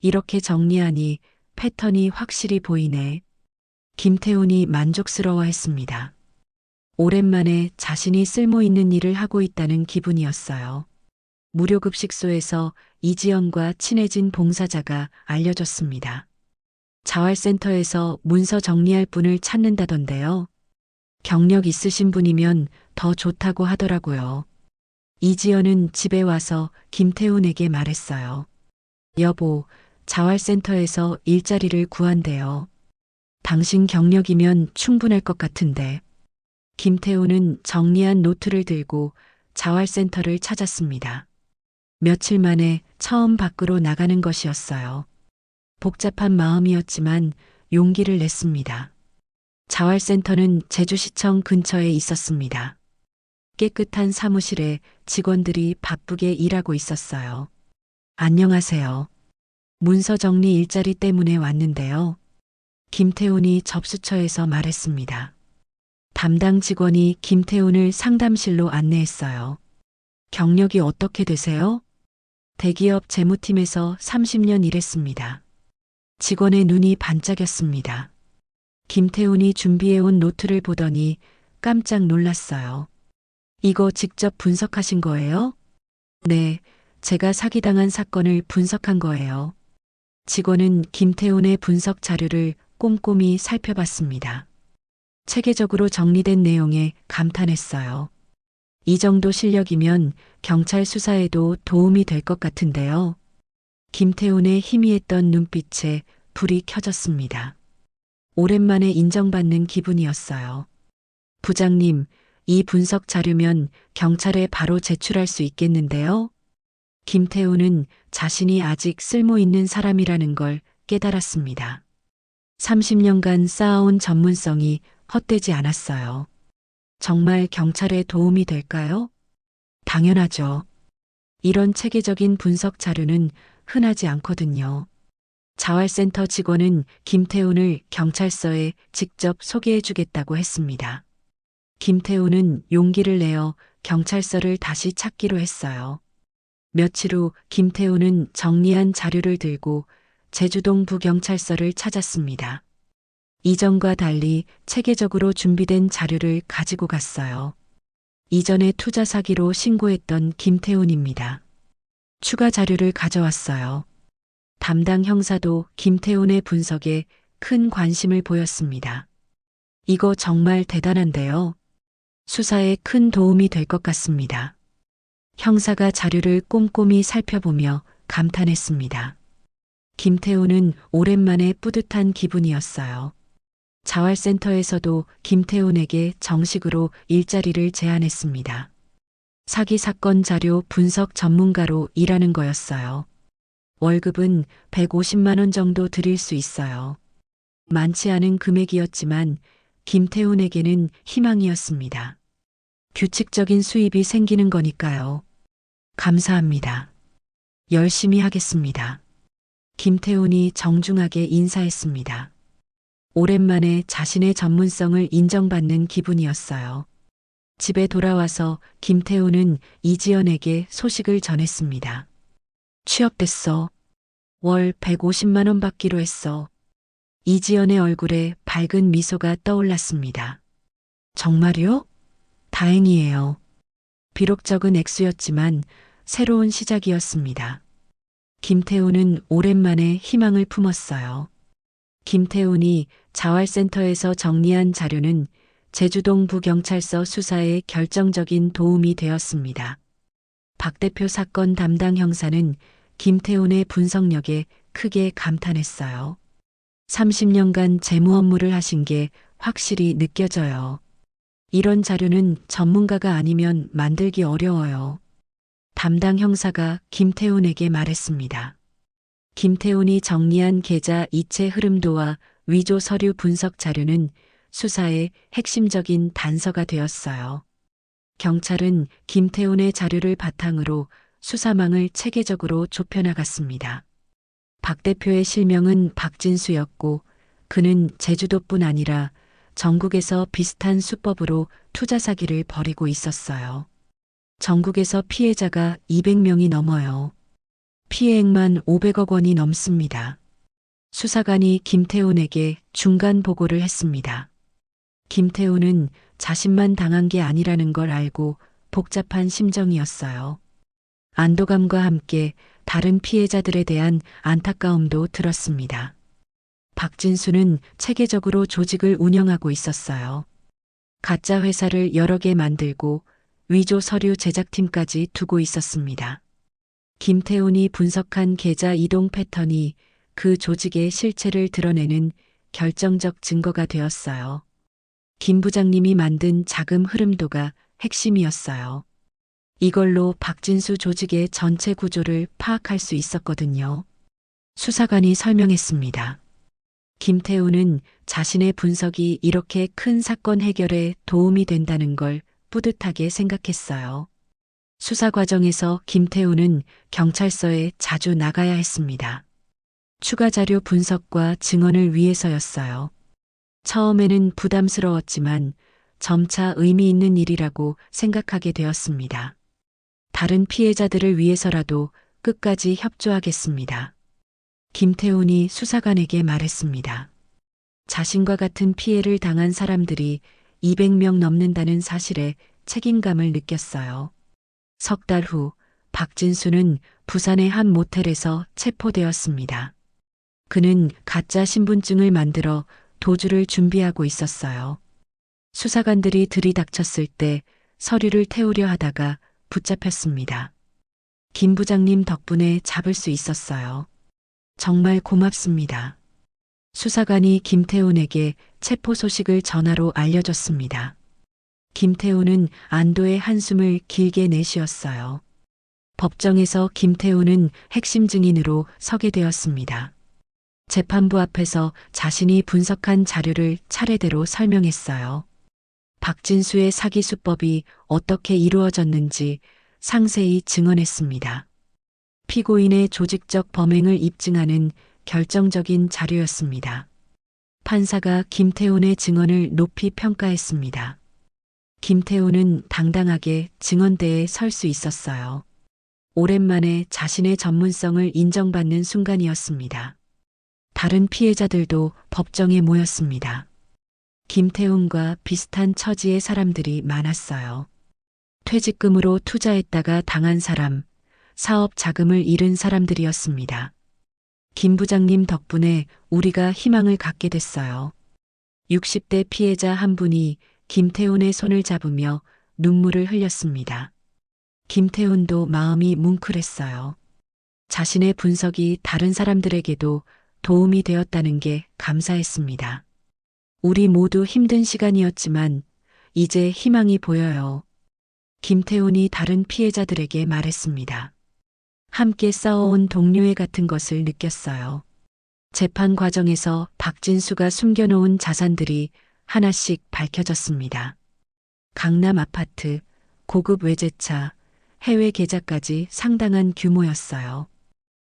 이렇게 정리하니 패턴이 확실히 보이네. 김태훈이 만족스러워했습니다. 오랜만에 자신이 쓸모 있는 일을 하고 있다는 기분이었어요. 무료급식소에서 이지연과 친해진 봉사자가 알려줬습니다. 자활센터에서 문서 정리할 분을 찾는다던데요. 경력 있으신 분이면 더 좋다고 하더라고요. 이지연은 집에 와서 김태훈에게 말했어요. 여보, 자활센터에서 일자리를 구한대요. 당신 경력이면 충분할 것 같은데. 김태훈은 정리한 노트를 들고 자활센터를 찾았습니다. 며칠 만에 처음 밖으로 나가는 것이었어요. 복잡한 마음이었지만 용기를 냈습니다. 자활센터는 제주시청 근처에 있었습니다. 깨끗한 사무실에 직원들이 바쁘게 일하고 있었어요. 안녕하세요. 문서 정리 일자리 때문에 왔는데요. 김태훈이 접수처에서 말했습니다. 담당 직원이 김태훈을 상담실로 안내했어요. 경력이 어떻게 되세요? 대기업 재무팀에서 30년 일했습니다. 직원의 눈이 반짝였습니다. 김태훈이 준비해온 노트를 보더니 깜짝 놀랐어요. 이거 직접 분석하신 거예요? 네, 제가 사기당한 사건을 분석한 거예요. 직원은 김태훈의 분석 자료를 꼼꼼히 살펴봤습니다. 체계적으로 정리된 내용에 감탄했어요. 이 정도 실력이면 경찰 수사에도 도움이 될 것 같은데요. 김태훈의 희미했던 눈빛에 불이 켜졌습니다. 오랜만에 인정받는 기분이었어요. 부장님, 이 분석 자료면 경찰에 바로 제출할 수 있겠는데요? 김태우는 자신이 아직 쓸모 있는 사람이라는 걸 깨달았습니다. 30년간 쌓아온 전문성이 헛되지 않았어요. 정말 경찰에 도움이 될까요? 당연하죠. 이런 체계적인 분석 자료는 흔하지 않거든요. 자활센터 직원은 김태훈을 경찰서에 직접 소개해 주겠다고 했습니다. 김태훈은 용기를 내어 경찰서를 다시 찾기로 했어요. 며칠 후 김태훈은 정리한 자료를 들고 제주동 부경찰서를 찾았습니다. 이전과 달리 체계적으로 준비된 자료를 가지고 갔어요. 이전에 투자 사기로 신고했던 김태훈입니다. 추가 자료를 가져왔어요. 담당 형사도 김태훈의 분석에 큰 관심을 보였습니다. 이거 정말 대단한데요. 수사에 큰 도움이 될 것 같습니다. 형사가 자료를 꼼꼼히 살펴보며 감탄했습니다. 김태훈은 오랜만에 뿌듯한 기분이었어요. 자활센터에서도 김태훈에게 정식으로 일자리를 제안했습니다. 사기 사건 자료 분석 전문가로 일하는 거였어요. 월급은 150만 원 정도 드릴 수 있어요. 많지 않은 금액이었지만 김태훈에게는 희망이었습니다. 규칙적인 수입이 생기는 거니까요. 감사합니다. 열심히 하겠습니다. 김태훈이 정중하게 인사했습니다. 오랜만에 자신의 전문성을 인정받는 기분이었어요. 집에 돌아와서 김태훈은 이지연에게 소식을 전했습니다. 취업됐어. 월 150만 원 받기로 했어. 이지연의 얼굴에 밝은 미소가 떠올랐습니다. 정말요? 다행이에요. 비록 적은 액수였지만 새로운 시작이었습니다. 김태훈은 오랜만에 희망을 품었어요. 김태훈이 자활센터에서 정리한 자료는 제주동 부경찰서 수사에 결정적인 도움이 되었습니다. 박 대표 사건 담당 형사는 김태훈의 분석력에 크게 감탄했어요. 30년간 재무 업무를 하신 게 확실히 느껴져요. 이런 자료는 전문가가 아니면 만들기 어려워요. 담당 형사가 김태훈에게 말했습니다. 김태훈이 정리한 계좌 이체 흐름도와 위조 서류 분석 자료는 수사의 핵심적인 단서가 되었어요. 경찰은 김태훈의 자료를 바탕으로 수사망을 체계적으로 좁혀나갔습니다. 박 대표의 실명은 박진수였고 그는 제주도뿐 아니라 전국에서 비슷한 수법으로 투자 사기를 벌이고 있었어요. 전국에서 피해자가 200명이 넘어요. 피해액만 500억 원이 넘습니다. 수사관이 김태훈에게 중간 보고를 했습니다. 김태훈은 자신만 당한 게 아니라는 걸 알고 복잡한 심정이었어요. 안도감과 함께 다른 피해자들에 대한 안타까움도 들었습니다. 박진수는 체계적으로 조직을 운영하고 있었어요. 가짜 회사를 여러 개 만들고 위조 서류 제작팀까지 두고 있었습니다. 김태훈이 분석한 계좌 이동 패턴이 그 조직의 실체를 드러내는 결정적 증거가 되었어요. 김 부장님이 만든 자금 흐름도가 핵심이었어요. 이걸로 박진수 조직의 전체 구조를 파악할 수 있었거든요. 수사관이 설명했습니다. 김태훈은 자신의 분석이 이렇게 큰 사건 해결에 도움이 된다는 걸 뿌듯하게 생각했어요. 수사 과정에서 김태훈은 경찰서에 자주 나가야 했습니다. 추가 자료 분석과 증언을 위해서였어요. 처음에는 부담스러웠지만 점차 의미 있는 일이라고 생각하게 되었습니다. 다른 피해자들을 위해서라도 끝까지 협조하겠습니다. 김태훈이 수사관에게 말했습니다. 자신과 같은 피해를 당한 사람들이 200명 넘는다는 사실에 책임감을 느꼈어요. 석 달 후 박진수는 부산의 한 모텔에서 체포되었습니다. 그는 가짜 신분증을 만들어 도주를 준비하고 있었어요. 수사관들이 들이닥쳤을 때 서류를 태우려 하다가 붙잡혔습니다. 김 부장님 덕분에 잡을 수 있었어요. 정말 고맙습니다. 수사관이 김태훈에게 체포 소식을 전화로 알려줬습니다. 김태우는 안도의 한숨을 길게 내쉬었어요. 법정에서 김태우는 핵심 증인으로 서게 되었습니다. 재판부 앞에서 자신이 분석한 자료를 차례대로 설명했어요. 박진수의 사기 수법이 어떻게 이루어졌는지 상세히 증언했습니다. 피고인의 조직적 범행을 입증하는 결정적인 자료였습니다. 판사가 김태훈의 증언을 높이 평가했습니다. 김태훈은 당당하게 증언대에 설 수 있었어요. 오랜만에 자신의 전문성을 인정받는 순간이었습니다. 다른 피해자들도 법정에 모였습니다. 김태훈과 비슷한 처지의 사람들이 많았어요. 퇴직금으로 투자했다가 당한 사람, 사업 자금을 잃은 사람들이었습니다. 김 부장님 덕분에 우리가 희망을 갖게 됐어요. 60대 피해자 한 분이 김태훈의 손을 잡으며 눈물을 흘렸습니다. 김태훈도 마음이 뭉클했어요. 자신의 분석이 다른 사람들에게도 도움이 되었다는 게 감사했습니다. 우리 모두 힘든 시간이었지만 이제 희망이 보여요. 김태훈이 다른 피해자들에게 말했습니다. 함께 싸워온 동료애 같은 것을 느꼈어요. 재판 과정에서 박진수가 숨겨놓은 자산들이 하나씩 밝혀졌습니다. 강남 아파트, 고급 외제차, 해외 계좌까지 상당한 규모였어요.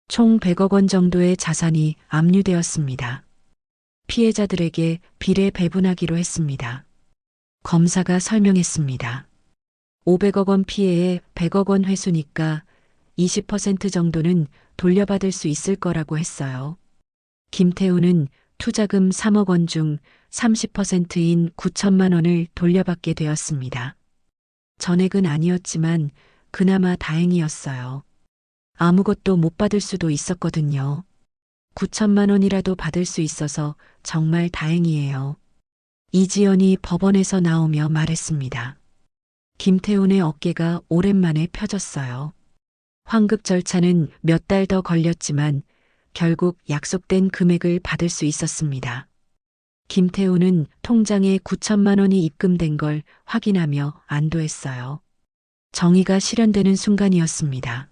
총 100억 원 정도의 자산이 압류되었습니다. 피해자들에게 비례 배분하기로 했습니다. 검사가 설명했습니다. 500억 원 피해에 100억 원 회수니까 20% 정도는 돌려받을 수 있을 거라고 했어요. 김태우는 투자금 3억 원 중 30%인 9천만 원을 돌려받게 되었습니다. 전액은 아니었지만 그나마 다행이었어요. 아무것도 못 받을 수도 있었거든요. 9천만 원이라도 받을 수 있어서 정말 다행이에요. 이지연이 법원에서 나오며 말했습니다. 김태훈의 어깨가 오랜만에 펴졌어요. 환급 절차는 몇 달 더 걸렸지만 결국 약속된 금액을 받을 수 있었습니다. 김태훈은 통장에 9천만 원이 입금된 걸 확인하며 안도했어요. 정의가 실현되는 순간이었습니다.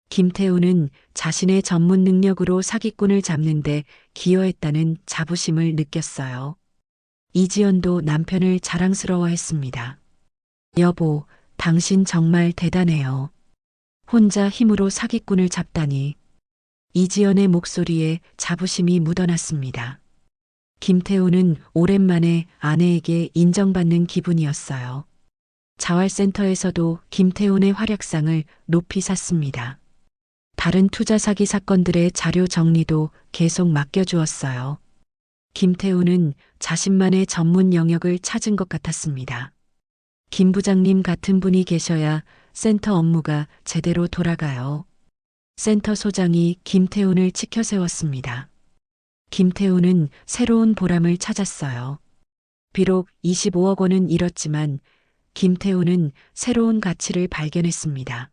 김태훈은 자신의 전문 능력으로 사기꾼을 잡는데 기여했다는 자부심을 느꼈어요. 이지연도 남편을 자랑스러워했습니다. 여보, 당신 정말 대단해요. 혼자 힘으로 사기꾼을 잡다니. 이지연의 목소리에 자부심이 묻어났습니다. 김태훈은 오랜만에 아내에게 인정받는 기분이었어요. 자활센터에서도 김태훈의 활약상을 높이 샀습니다. 다른 투자 사기 사건들의 자료 정리도 계속 맡겨주었어요. 김태훈은 자신만의 전문 영역을 찾은 것 같았습니다. 김 부장님 같은 분이 계셔야 센터 업무가 제대로 돌아가요. 센터 소장이 김태훈을 치켜 세웠습니다. 김태훈은 새로운 보람을 찾았어요. 비록 25억 원은 잃었지만 김태훈은 새로운 가치를 발견했습니다.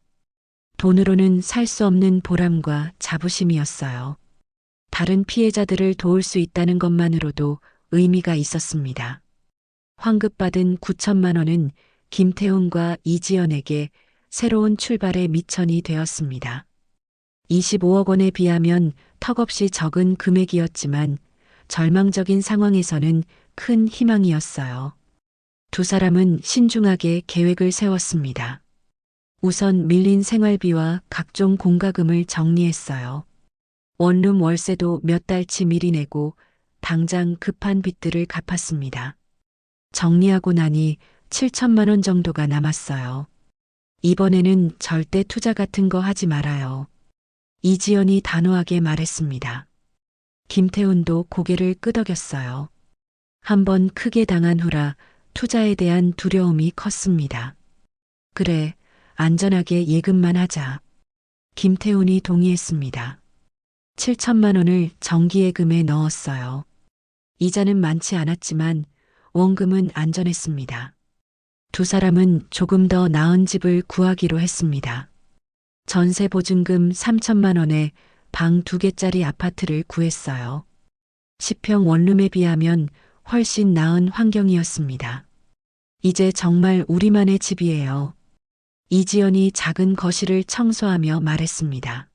돈으로는 살 수 없는 보람과 자부심이었어요. 다른 피해자들을 도울 수 있다는 것만으로도 의미가 있었습니다. 환급받은 9천만 원은 김태훈과 이지연에게 새로운 출발의 미천이 되었습니다. 25억 원에 비하면 턱없이 적은 금액이었지만 절망적인 상황에서는 큰 희망이었어요. 두 사람은 신중하게 계획을 세웠습니다. 우선 밀린 생활비와 각종 공과금을 정리했어요. 원룸 월세도 몇 달치 미리 내고 당장 급한 빚들을 갚았습니다. 정리하고 나니 7천만 원 정도가 남았어요. 이번에는 절대 투자 같은 거 하지 말아요. 이지연이 단호하게 말했습니다. 김태훈도 고개를 끄덕였어요. 한번 크게 당한 후라 투자에 대한 두려움이 컸습니다. 그래, 안전하게 예금만 하자. 김태훈이 동의했습니다. 7천만 원을 정기예금에 넣었어요. 이자는 많지 않았지만 원금은 안전했습니다. 두 사람은 조금 더 나은 집을 구하기로 했습니다. 전세 보증금 3천만 원에 방 2개짜리 아파트를 구했어요. 10평 원룸에 비하면 훨씬 나은 환경이었습니다. 이제 정말 우리만의 집이에요. 이지연이 작은 거실을 청소하며 말했습니다.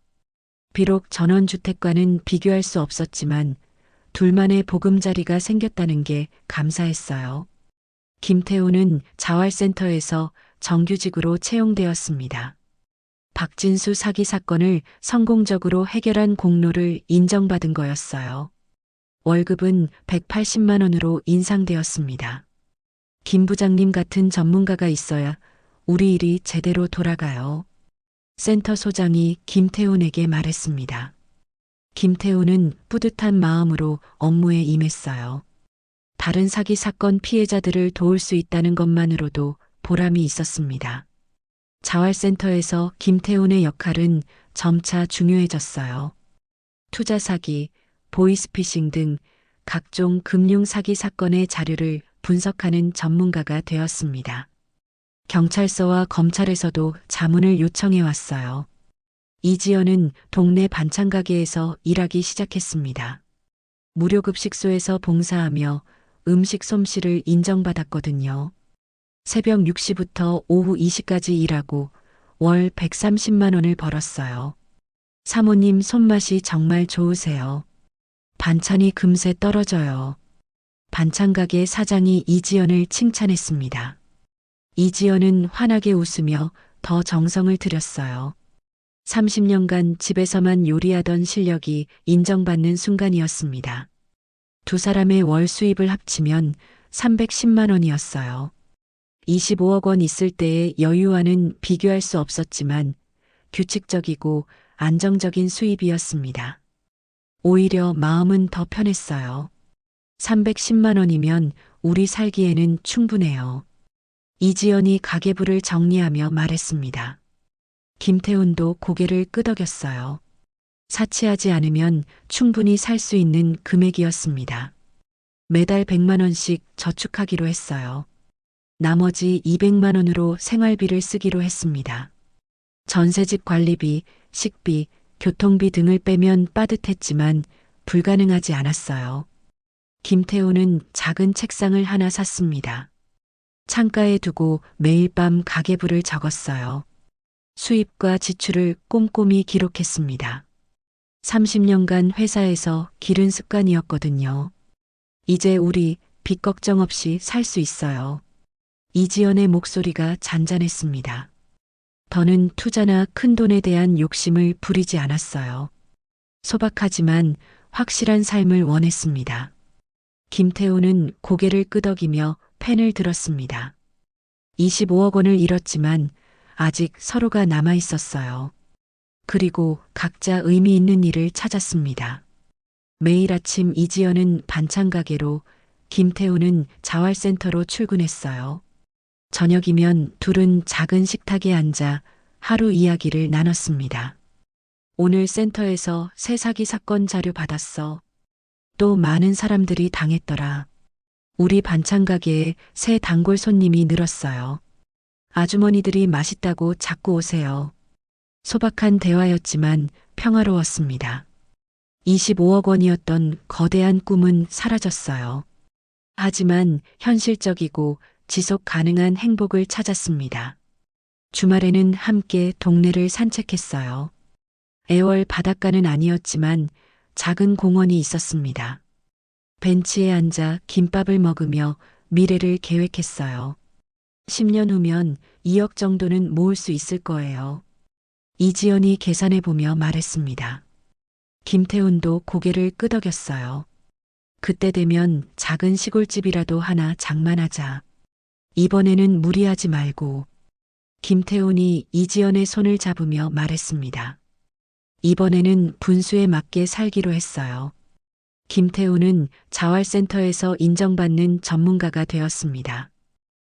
비록 전원주택과는 비교할 수 없었지만 둘만의 보금자리가 생겼다는 게 감사했어요. 김태우는 자활센터에서 정규직으로 채용되었습니다. 박진수 사기 사건을 성공적으로 해결한 공로를 인정받은 거였어요. 월급은 180만 원으로 인상되었습니다. 김 부장님 같은 전문가가 있어야 우리 일이 제대로 돌아가요. 센터 소장이 김태훈에게 말했습니다. 김태훈은 뿌듯한 마음으로 업무에 임했어요. 다른 사기 사건 피해자들을 도울 수 있다는 것만으로도 보람이 있었습니다. 자활센터에서 김태훈의 역할은 점차 중요해졌어요. 투자 사기, 보이스피싱 등 각종 금융 사기 사건의 자료를 분석하는 전문가가 되었습니다. 경찰서와 검찰에서도 자문을 요청해 왔어요. 이지연은 동네 반찬가게에서 일하기 시작했습니다. 무료급식소에서 봉사하며 음식 솜씨를 인정받았거든요. 새벽 6시부터 오후 2시까지 일하고 월 130만 원을 벌었어요. 사모님 손맛이 정말 좋으세요. 반찬이 금세 떨어져요. 반찬가게 사장이 이지연을 칭찬했습니다. 이지연은 환하게 웃으며 더 정성을 들였어요. 30년간 집에서만 요리하던 실력이 인정받는 순간이었습니다. 두 사람의 월 수입을 합치면 310만 원이었어요. 25억 원 있을 때의 여유와는 비교할 수 없었지만 규칙적이고 안정적인 수입이었습니다. 오히려 마음은 더 편했어요. 310만 원이면 우리 살기에는 충분해요. 이지연이 가계부를 정리하며 말했습니다. 김태훈도 고개를 끄덕였어요. 사치하지 않으면 충분히 살 수 있는 금액이었습니다. 매달 100만 원씩 저축하기로 했어요. 나머지 200만 원으로 생활비를 쓰기로 했습니다. 전세집 관리비, 식비, 교통비 등을 빼면 빠듯했지만 불가능하지 않았어요. 김태우는 작은 책상을 하나 샀습니다. 창가에 두고 매일 밤 가계부를 적었어요. 수입과 지출을 꼼꼼히 기록했습니다. 30년간 회사에서 기른 습관이었거든요. 이제 우리 빚 걱정 없이 살 수 있어요. 이지연의 목소리가 잔잔했습니다. 더는 투자나 큰돈에 대한 욕심을 부리지 않았어요. 소박하지만 확실한 삶을 원했습니다. 김태우는 고개를 끄덕이며 펜을 들었습니다. 25억 원을 잃었지만 아직 서로가 남아 있었어요. 그리고 각자 의미 있는 일을 찾았습니다. 매일 아침 이지연은 반찬 가게로, 김태우는 자활센터로 출근했어요. 저녁이면 둘은 작은 식탁에 앉아 하루 이야기를 나눴습니다. 오늘 센터에서 새 사기 사건 자료 받았어. 또 많은 사람들이 당했더라. 우리 반찬 가게에 새 단골 손님이 늘었어요. 아주머니들이 맛있다고 자꾸 오세요. 소박한 대화였지만 평화로웠습니다. 25억 원이었던 거대한 꿈은 사라졌어요. 하지만 현실적이고 지속 가능한 행복을 찾았습니다. 주말에는 함께 동네를 산책했어요. 애월 바닷가는 아니었지만 작은 공원이 있었습니다. 벤치에 앉아 김밥을 먹으며 미래를 계획했어요. 10년 후면 2억 정도는 모을 수 있을 거예요. 이지연이 계산해보며 말했습니다. 김태훈도 고개를 끄덕였어요. 그때 되면 작은 시골집이라도 하나 장만하자. 이번에는 무리하지 말고. 김태훈이 이지연의 손을 잡으며 말했습니다. 이번에는 분수에 맞게 살기로 했어요. 김태훈은 자활센터에서 인정받는 전문가가 되었습니다.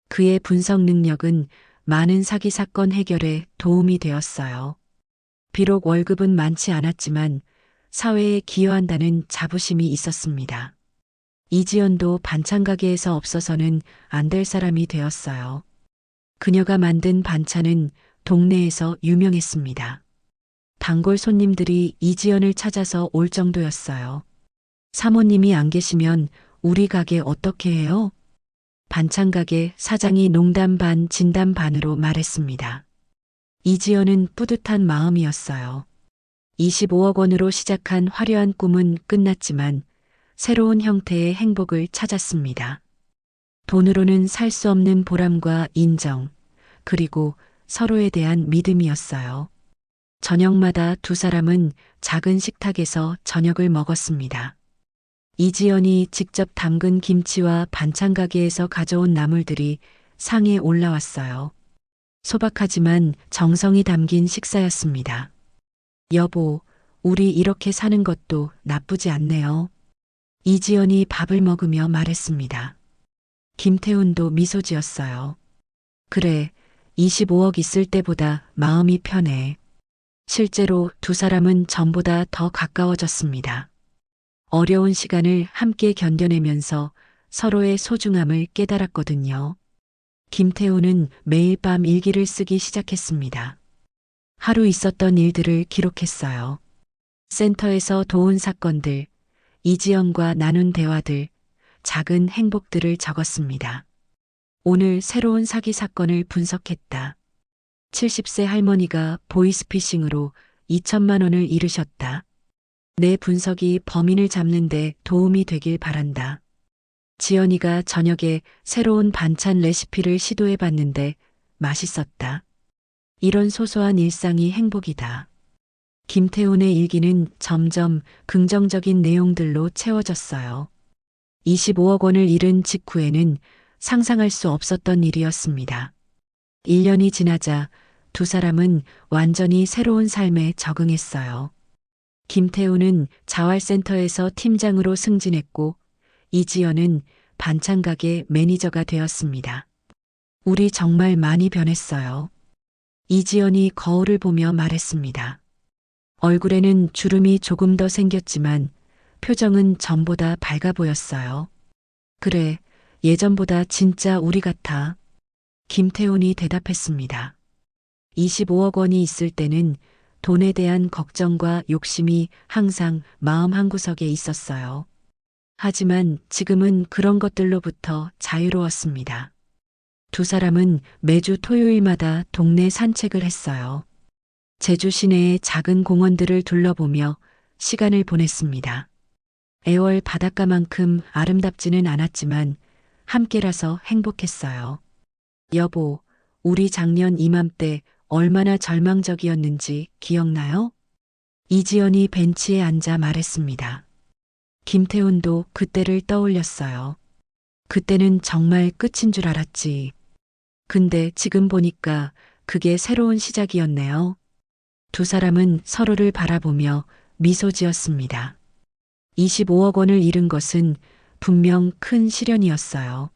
그의 분석 능력은 많은 사기 사건 해결에 도움이 되었어요. 비록 월급은 많지 않았지만 사회에 기여한다는 자부심이 있었습니다. 이지연도 반찬 가게에서 없어서는 안 될 사람이 되었어요. 그녀가 만든 반찬은 동네에서 유명했습니다. 단골 손님들이 이지연을 찾아서 올 정도였어요. 사모님이 안 계시면 우리 가게 어떻게 해요? 반찬가게 사장이 농담 반 진담 반으로 말했습니다. 이지연은 뿌듯한 마음이었어요. 25억 원으로 시작한 화려한 꿈은 끝났지만 새로운 형태의 행복을 찾았습니다. 돈으로는 살 수 없는 보람과 인정, 그리고 서로에 대한 믿음이었어요. 저녁마다 두 사람은 작은 식탁에서 저녁을 먹었습니다. 이지연이 직접 담근 김치와 반찬 가게에서 가져온 나물들이 상에 올라왔어요. 소박하지만 정성이 담긴 식사였습니다. 여보, 우리 이렇게 사는 것도 나쁘지 않네요. 이지연이 밥을 먹으며 말했습니다. 김태훈도 미소 지었어요. 그래, 25억 있을 때보다 마음이 편해. 실제로 두 사람은 전보다 더 가까워졌습니다. 어려운 시간을 함께 견뎌내면서 서로의 소중함을 깨달았거든요. 김태훈은 매일 밤 일기를 쓰기 시작했습니다. 하루 있었던 일들을 기록했어요. 센터에서 도운 사건들, 이지연과 나눈 대화들, 작은 행복들을 적었습니다. 오늘 새로운 사기 사건을 분석했다. 70세 할머니가 보이스피싱으로 2천만 원을 잃으셨다. 내 분석이 범인을 잡는데 도움이 되길 바란다. 지연이가 저녁에 새로운 반찬 레시피를 시도해 봤는데 맛있었다. 이런 소소한 일상이 행복이다. 김태훈의 일기는 점점 긍정적인 내용들로 채워졌어요. 25억 원을 잃은 직후에는 상상할 수 없었던 일이었습니다. 1년이 지나자 두 사람은 완전히 새로운 삶에 적응했어요. 김태훈은 자활센터에서 팀장으로 승진했고 이지연은 반찬가게 매니저가 되었습니다. 우리 정말 많이 변했어요. 이지연이 거울을 보며 말했습니다. 얼굴에는 주름이 조금 더 생겼지만 표정은 전보다 밝아 보였어요. 그래, 예전보다 진짜 우리 같아. 김태훈이 대답했습니다. 25억 원이 있을 때는 돈에 대한 걱정과 욕심이 항상 마음 한구석에 있었어요. 하지만 지금은 그런 것들로부터 자유로웠습니다. 두 사람은 매주 토요일마다 동네 산책을 했어요. 제주 시내의 작은 공원들을 둘러보며 시간을 보냈습니다. 애월 바닷가만큼 아름답지는 않았지만 함께라서 행복했어요. 여보, 우리 작년 이맘때 얼마나 절망적이었는지 기억나요? 이지연이 벤치에 앉아 말했습니다. 김태훈도 그때를 떠올렸어요. 그때는 정말 끝인 줄 알았지. 근데 지금 보니까 그게 새로운 시작이었네요. 두 사람은 서로를 바라보며 미소 지었습니다. 25억 원을 잃은 것은 분명 큰 시련이었어요.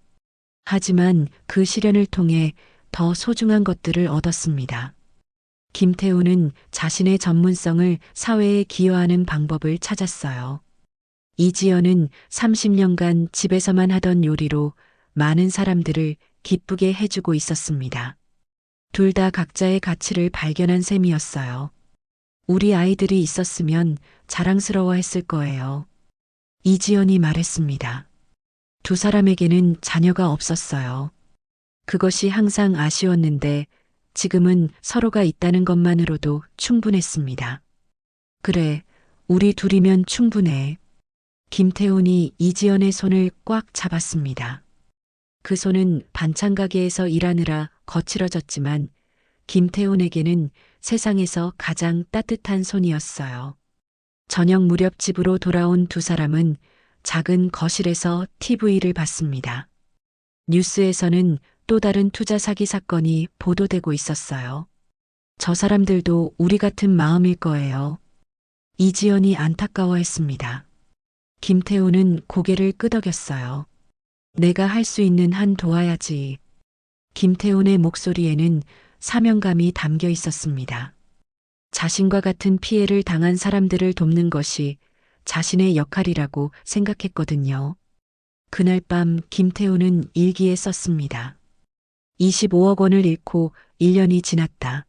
하지만 그 시련을 통해 더 소중한 것들을 얻었습니다. 김태훈은 자신의 전문성을 사회에 기여하는 방법을 찾았어요. 이지연은 30년간 집에서만 하던 요리로 많은 사람들을 기쁘게 해주고 있었습니다. 둘 다 각자의 가치를 발견한 셈이었어요. 우리 아이들이 있었으면 자랑스러워했을 거예요. 이지연이 말했습니다. 두 사람에게는 자녀가 없었어요. 그것이 항상 아쉬웠는데 지금은 서로가 있다는 것만으로도 충분했습니다. 그래, 우리 둘이면 충분해. 김태훈이 이지연의 손을 꽉 잡았습니다. 그 손은 반찬 가게에서 일하느라 거칠어졌지만 김태훈에게는 세상에서 가장 따뜻한 손이었어요. 저녁 무렵 집으로 돌아온 두 사람은 작은 거실에서 TV를 봤습니다. 뉴스에서는 또 다른 투자 사기 사건이 보도되고 있었어요. 저 사람들도 우리 같은 마음일 거예요. 이지연이 안타까워했습니다. 김태훈은 고개를 끄덕였어요. 내가 할 수 있는 한 도와야지. 김태훈의 목소리에는 사명감이 담겨 있었습니다. 자신과 같은 피해를 당한 사람들을 돕는 것이 자신의 역할이라고 생각했거든요. 그날 밤 김태훈은 일기에 썼습니다. 25억 원을 잃고 1년이 지났다.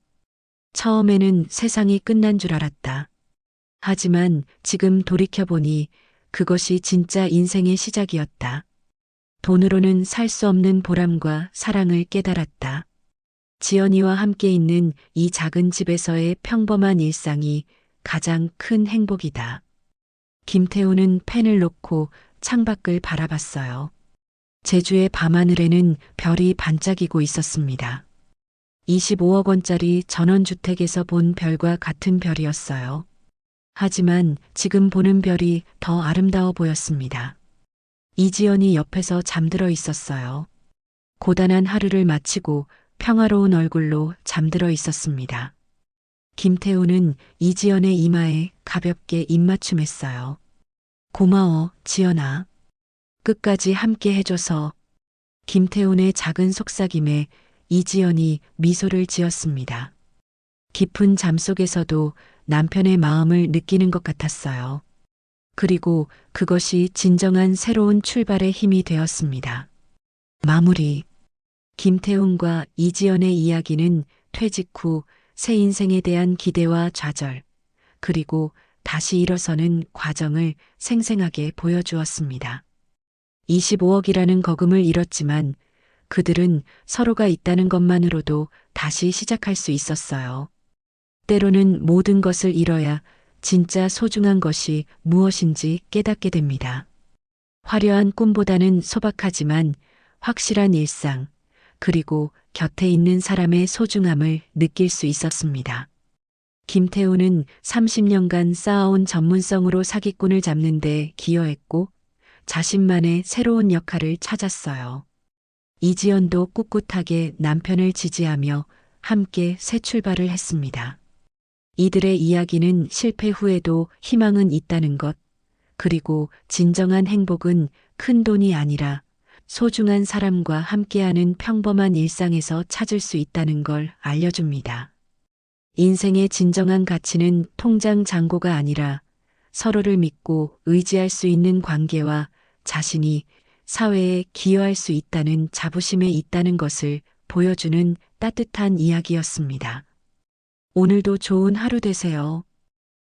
처음에는 세상이 끝난 줄 알았다. 하지만 지금 돌이켜보니 그것이 진짜 인생의 시작이었다. 돈으로는 살 수 없는 보람과 사랑을 깨달았다. 지연이와 함께 있는 이 작은 집에서의 평범한 일상이 가장 큰 행복이다. 김태우는 펜을 놓고 창밖을 바라봤어요. 제주의 밤하늘에는 별이 반짝이고 있었습니다. 25억 원짜리 전원주택에서 본 별과 같은 별이었어요. 하지만 지금 보는 별이 더 아름다워 보였습니다. 이지연이 옆에서 잠들어 있었어요. 고단한 하루를 마치고 평화로운 얼굴로 잠들어 있었습니다. 김태우는 이지연의 이마에 가볍게 입맞춤했어요. 고마워, 지연아. 끝까지 함께 해줘서. 김태훈의 작은 속삭임에 이지연이 미소를 지었습니다. 깊은 잠 속에서도 남편의 마음을 느끼는 것 같았어요. 그리고 그것이 진정한 새로운 출발의 힘이 되었습니다. 마무리. 김태훈과 이지연의 이야기는 퇴직 후 새 인생에 대한 기대와 좌절, 그리고 다시 일어서는 과정을 생생하게 보여주었습니다. 25억이라는 거금을 잃었지만 그들은 서로가 있다는 것만으로도 다시 시작할 수 있었어요. 때로는 모든 것을 잃어야 진짜 소중한 것이 무엇인지 깨닫게 됩니다. 화려한 꿈보다는 소박하지만 확실한 일상, 그리고 곁에 있는 사람의 소중함을 느낄 수 있었습니다. 김태우는 30년간 쌓아온 전문성으로 사기꾼을 잡는 데 기여했고 자신만의 새로운 역할을 찾았어요. 이지연도 꿋꿋하게 남편을 지지하며 함께 새 출발을 했습니다. 이들의 이야기는 실패 후에도 희망은 있다는 것, 그리고 진정한 행복은 큰 돈이 아니라 소중한 사람과 함께하는 평범한 일상에서 찾을 수 있다는 걸 알려줍니다. 인생의 진정한 가치는 통장 잔고가 아니라 서로를 믿고 의지할 수 있는 관계와 자신이 사회에 기여할 수 있다는 자부심에 있다는 것을 보여주는 따뜻한 이야기였습니다. 오늘도 좋은 하루 되세요.